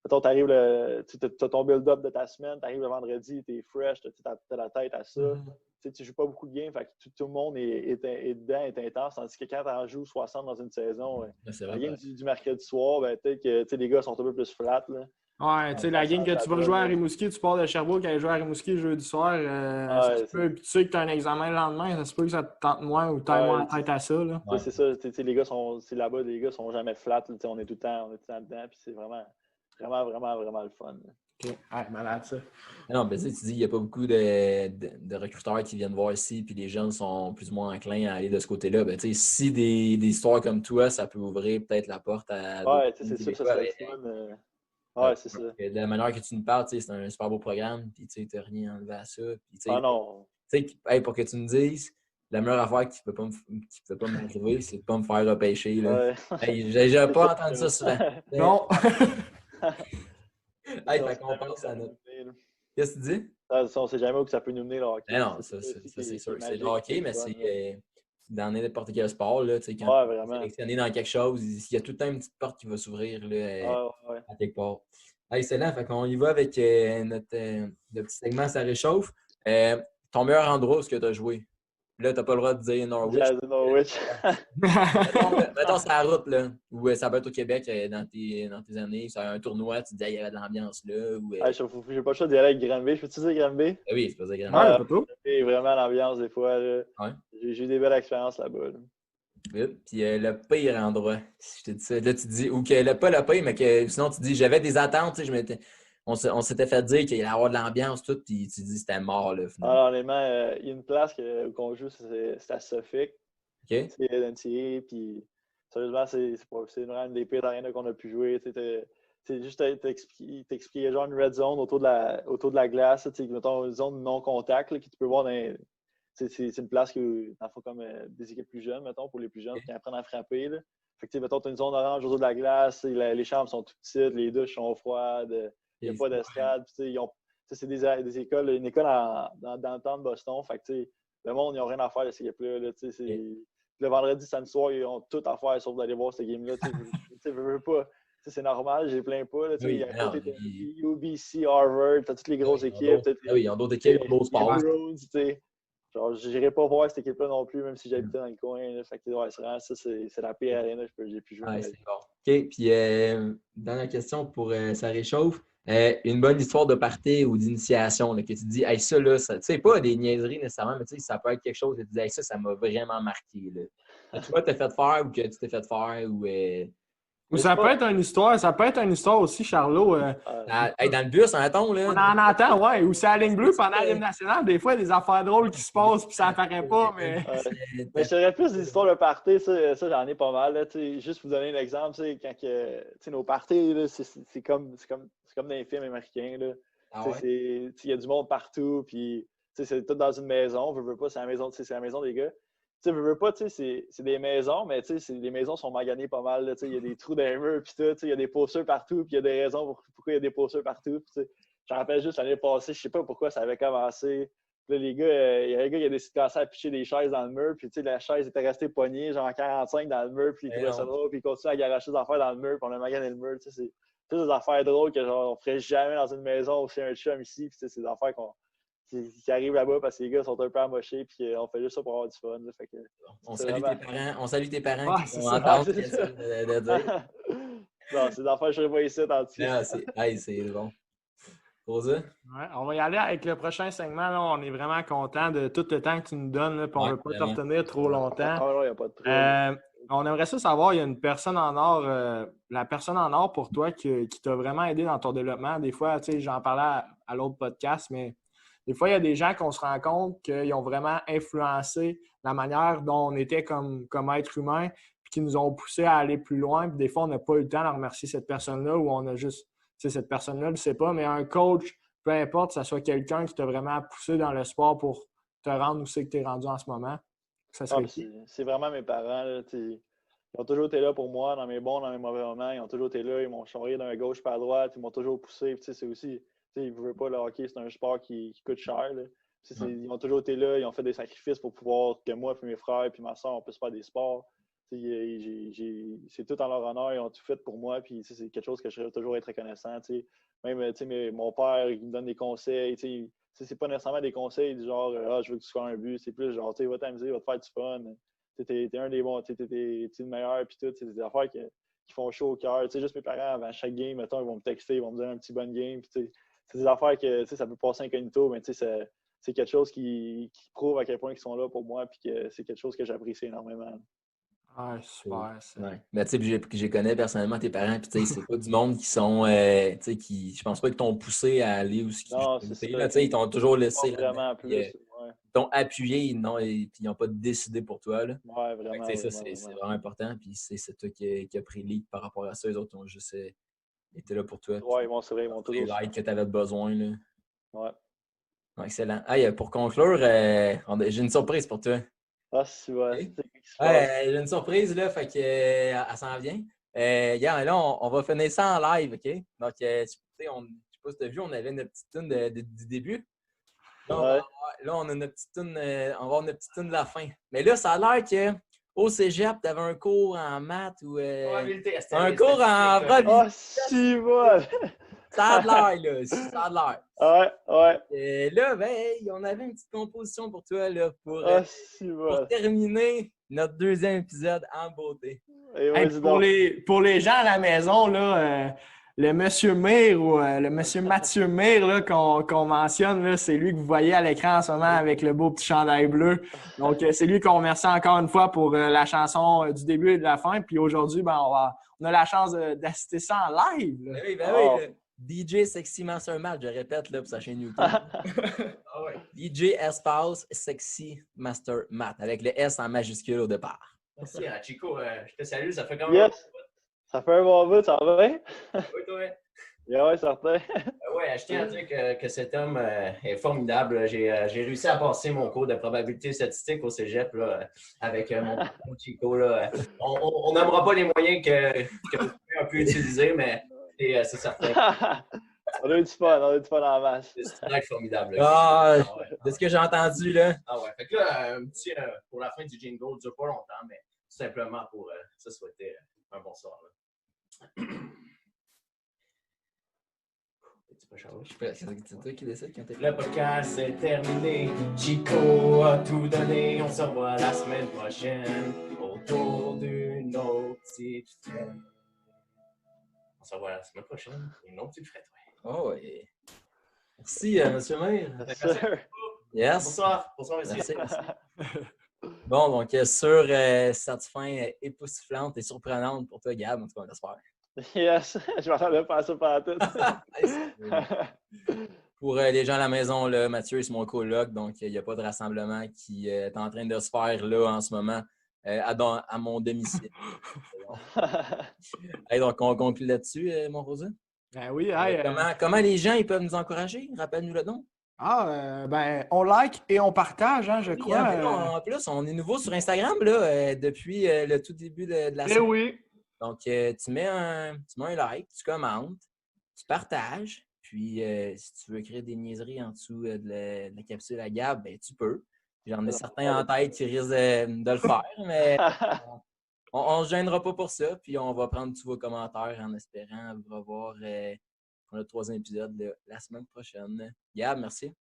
Mettons, tu as ton build-up de ta semaine, tu arrives le vendredi, tu es fresh, tu as la tête à ça. Tu joues pas beaucoup de games, fait que tout le monde est dedans, est intense. Tandis que quand tu en joues 60 dans une saison, la game du mercredi soir, peut-être que les gars sont un peu plus flat. Là. Ouais, la game que tu vas jouer à Rimouski, tu pars de Sherbrooke, aller jouer à Rimouski jeudi soir, tu sais que tu as un examen le lendemain, ça se peut que ça te tente moins ou tu aies moins la tête à ça. Là. C'est ça, les gars sont là-bas, les gars sont jamais flat, on est tout le temps dedans, puis c'est vraiment le fun. OK, malade ça. Non, mais tu dis, il n'y a pas beaucoup de recruteurs qui viennent voir ici, puis les jeunes sont plus ou moins enclins à aller de ce côté-là. Si des histoires comme toi, ça peut ouvrir peut-être la porte à. Ouais, c'est sûr que ça serait fun. Ouais, c'est ça. De la manière que tu nous parles, c'est un super beau programme, puis tu n'as rien enlevé à ça. Non. Pour que tu me dises, la meilleure affaire qui ne peut pas m'arriver, c'est de ne pas me faire repêcher. Là. Ouais. J'ai pas entendu ça souvent. Non. Fait qu'on pense à notre. Qu'est-ce que tu dis? On ne sait jamais où que ça peut nous mener, le hockey. Non, ça c'est sûr. C'est le hockey, mais c'est dans n'importe quel sport. Là, quand tu es sélectionné dans quelque chose, il y a tout le temps une petite porte qui va s'ouvrir à quelque part. Excellent. Fait qu'on y va avec le petit segment Ça réchauffe. Ton meilleur endroit où tu as joué? Là, t'as pas le droit de dire Norwich. Jazz de Norwich. Mettons, c'est la route, là. Ou ça peut être au Québec dans tes années. C'est un tournoi, tu te dis, il y avait de l'ambiance là. Ou, J'ai pas le choix d'y aller avec Granby. Je peux-tu dire Granby? oui, c'est pas ça, Granby. Ouais, pas tout. C'est vraiment l'ambiance des fois. Là. Ouais. J'ai eu des belles expériences là-bas. Là. Oui. Puis le pire endroit, si je te dis ça. Là, tu dis, ou que pas le pire, mais que sinon tu dis, j'avais des attentes, tu sais, on s'était fait dire qu'il allait y avoir de l'ambiance, tout, puis tu dis, c'était mort, là, finalement. Alors, honnêtement, il y a une place qu'on joue, c'est à Suffolk. OK. C'est NCA, puis sérieusement, c'est vraiment une des pires arénas qu'on a pu jouer. C'est juste t'expliquer genre une red zone autour de la glace, mettons une zone non-contact là, que tu peux voir dans. C'est une place que, dans le fond, comme des équipes plus jeunes, mettons, pour les plus jeunes qui apprennent à frapper. Là. Fait que, mettons, tu as une zone orange autour de la glace, les chambres sont toutes petites, les douches sont froides, il n'y a pas d'estrade. C'est des écoles, une école dans le temps de Boston. Fait que, le monde, ils n'ont rien à faire de ces équipes-là. Là, le vendredi, samedi soir, ils ont tout à faire sauf d'aller voir cette game-là. Je veux pas. C'est normal, je les plains pas. Là, il y a UBC, Harvard, tu as toutes les grosses équipes. Oui, ils ont d'autres équipes, d'autres sports. Genre, j'irai pas voir cette équipe-là non plus, même si j'habitais dans le coin. Là. Fait que, ouais, c'est vraiment ça, c'est la pire arena que j'ai pu jouer. Ouais, c'est bon. OK, puis dernière question pour ça réchauffe. Une bonne histoire de party ou d'initiation, là, que tu te dis, hey, ça, là, tu sais, pas des niaiseries nécessairement, mais tu sais, ça peut être quelque chose que tu dis, hey, ça m'a vraiment marqué. Là. Tu vois, t'as fait faire ou que tu t'es fait faire ou. Ou ça peut être une histoire aussi, Charlot. Hey, dans le bus, mettons, là. On en entend, ouais. Ou c'est la ligne bleue pendant l'hymne national. Des fois, il y a des affaires drôles qui se passent puis ça apparaît pas, mais. Mais je dirais plus des histoires de party, ça j'en ai pas mal. Là, juste pour vous donner un exemple, quand nos parties, là, c'est comme dans les films américains. Là. Ah ouais? Il y a du monde partout, puis c'est tout dans une maison. Veux pas, c'est la maison des gars. Tu veux pas, c'est des maisons, mais les maisons sont maganées pas mal. Il y a des trous dans les murs, puis tout. Il y a des posters partout, puis il y a des raisons pourquoi il y a des posters partout. Je me rappelle juste l'année passée, je sais pas pourquoi ça avait commencé. Là, les gars, il y a un gars qui a décidé de commencer à pitcher des chaises dans le mur, puis la chaise était restée poignée, genre 45 dans le mur, puis il trouvait ça drôle, puis il continue à garocher des affaires dans le mur, puis on a magané le mur. C'est toutes des affaires drôles que genre, on ferait jamais dans une maison ou chez un chum ici, puis c'est des affaires qui arrivent là-bas parce que les gars sont un peu amochés puis on fait juste ça pour avoir du fun. Là, fait que, on salue tes parents qui vont entendre de dire. Non, c'est des affaires que je ne serais pas ici en dessous. C'est bon. Rosa? Ouais, on va y aller avec le prochain segment. Là. On est vraiment content de tout le temps que tu nous donnes, là, puis on ne veut pas te retenir trop longtemps. Ah non, il n'y a pas de trouble. On aimerait ça savoir, il y a une personne en or, la personne en or pour toi qui t'a vraiment aidé dans ton développement. Des fois, tu sais, j'en parlais à l'autre podcast, mais des fois, il y a des gens qu'on se rend compte qu'ils ont vraiment influencé la manière dont on était comme être humain, puis qui nous ont poussé à aller plus loin. Puis des fois, on n'a pas eu le temps de remercier cette personne-là ou on a juste, tu sais, cette personne-là, je ne sais pas, mais un coach, peu importe, que ce soit quelqu'un qui t'a vraiment poussé dans le sport pour te rendre où c'est que tu es rendu en ce moment. Ça serait c'est vraiment mes parents. Là, ils ont toujours été là pour moi, dans mes bons, dans mes mauvais moments. Ils ont toujours été là. Ils m'ont charrié d'un gauche par droite. Ils m'ont toujours poussé. Puis, c'est aussi, ils ne veulent pas, le hockey, c'est un sport qui coûte cher. Là. Ils ont toujours été là. Ils ont fait des sacrifices pour pouvoir que moi, puis mes frères, puis ma soeur, on puisse faire des sports. C'est tout en leur honneur. Ils ont tout fait pour moi. Puis, c'est quelque chose que je serais toujours être reconnaissant. Même mon père, il me donne des conseils. C'est pas nécessairement des conseils du genre je veux que tu scores un but. C'est plus genre va t'amuser, va te faire du fun. T'es un des bons, t'es le meilleur. Puis tout. C'est des affaires qui font chaud au cœur. Juste mes parents, avant chaque game, mettons, ils vont me texter, ils vont me dire un petit bonne game. Puis, c'est des affaires que ça peut passer incognito, mais c'est quelque chose qui prouve à quel point ils sont là pour moi. Puis que c'est quelque chose que j'apprécie énormément. Ah, super. Ouais. Mais tu sais, je connais personnellement tes parents, puis tu sais, c'est pas du monde qui sont, tu sais, je pense pas qu'ils t'ont poussé à aller où ce qu'ils non, c'est ça. Tu sais, ils t'ont toujours laissé. Vraiment plus. Ils t'ont appuyé, non, et puis ils n'ont pas décidé pour toi, là. Ouais, vraiment. Ça, c'est vraiment important, puis c'est toi qui a pris le lead par rapport à ça. Les autres ont juste été là pour toi. Ouais, c'est vrai, ils m'ont toujours. L'aide que tu avais besoin, là. Ouais. Excellent. Hey, pour conclure, j'ai une surprise pour toi. Ah, c'est vrai. Ouais, j'ai une surprise, là, fait que elle s'en vient. Là, on va finir ça en live, OK? Donc, tu sais, je sais pas si tu as vu, on avait notre petite tune du début. Là, on a notre petite tune, on va avoir notre petite tune de la fin. Mais là, ça a l'air qu'au cégep, tu avais un cours en maths ou un cours en Ah, si, voilà! Ça a de l'air, là. Ça a de l'air. Ouais. Et là, ben, hey, on avait une petite composition pour toi, là, pour terminer notre deuxième épisode en beauté. Hey, pour les gens à la maison, là, le monsieur Mire ou le monsieur Mathieu Mire là, qu'on mentionne, là, c'est lui que vous voyez à l'écran en ce moment avec le beau petit chandail bleu. Donc, c'est lui qu'on remercie encore une fois pour la chanson du début et de la fin. Puis aujourd'hui, ben, on a la chance d'assister ça en live. Là. Oui, DJ Sexy Master Matt, je répète là, pour sa chaîne YouTube. DJ Espace Sexy Master Matt, avec le S en majuscule au départ. Merci, Chico. Je te salue, ça fait quand même. Yes! Ça fait un bon bout, ça va bien? Oui, toi. Ouais, certain. Ouais, je tiens à dire que cet homme est formidable. J'ai réussi à passer mon cours de probabilité statistique au cégep là, avec mon Chico. Là. On n'aimera pas les moyens que vous pouvez un peu utiliser, mais c'est certain. On a eu du fun en masse. C'est formidable. De ce que j'ai entendu, là. Ah ouais. Fait que là, un petit pour la fin du jingle, ne dure pas longtemps, mais tout simplement pour se souhaiter un bon soir. Là. C'est toi qui décide quand t'es Le podcast est terminé. Chico a tout donné. On se revoit la semaine prochaine autour d'une autre petite fête. On se revoit la semaine prochaine. Une autre petite fête, ouais. Oh, oui. Merci, monsieur Maire. Yes. Bonsoir, merci. Merci. Bon, donc, sur cette fin époustouflante et surprenante pour toi, Gab, en tout cas, on l'espère. Yes, je m'attendais pas à ça pendant tout. Pour les gens à la maison, là, Mathieu, c'est mon coloc, donc il n'y a pas de rassemblement qui est en train de se faire là en ce moment à mon domicile. Hey, donc, on conclut là-dessus, mon Rosa? Ben oui, comment les gens ils peuvent nous encourager? Rappelle-nous le nom. On like et on partage, hein, je crois. En plus, on est nouveau sur Instagram là, depuis le tout début de la semaine. Oui. Donc, tu mets un like, tu commentes, tu partages. Puis, si tu veux écrire des niaiseries en dessous de la capsule à Gab, ben, tu peux. J'en ai certains en tête qui risquent de le faire, mais on ne se gênera pas pour ça. Puis, on va prendre tous vos commentaires en espérant vous revoir pour le troisième épisode la semaine prochaine. Gab, merci.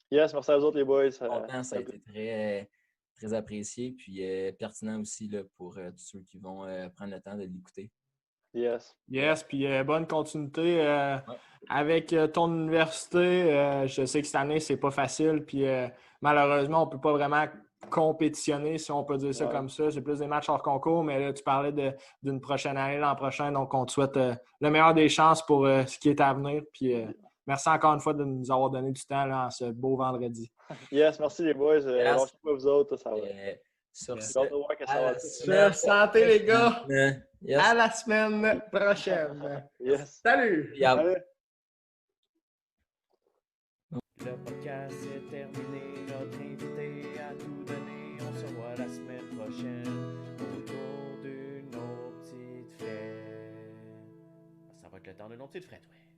Yes, merci à vous autres, les boys. Ça a été très, très apprécié. Puis, pertinent aussi là, pour tous ceux qui vont prendre le temps de l'écouter. Yes, puis bonne continuité avec ton université. Je sais que cette année, c'est pas facile, puis malheureusement, on peut pas vraiment compétitionner, si on peut dire ça comme ça. C'est plus des matchs hors concours, mais là, tu parlais d'une prochaine année l'an prochain, donc on te souhaite le meilleur des chances pour ce qui est à venir. Puis merci encore une fois de nous avoir donné du temps là, en ce beau vendredi. Yes, merci les boys. Lâchez pas vous autres, ça va. Sur santé, les gars. Yes. À la semaine prochaine. Yes. Salut. Salut. Le podcast est terminé. Notre invité a tout donné. On se revoit la semaine prochaine autour d'une autre petite fête. Ça va être le temps d'une autre petite fête, ouais.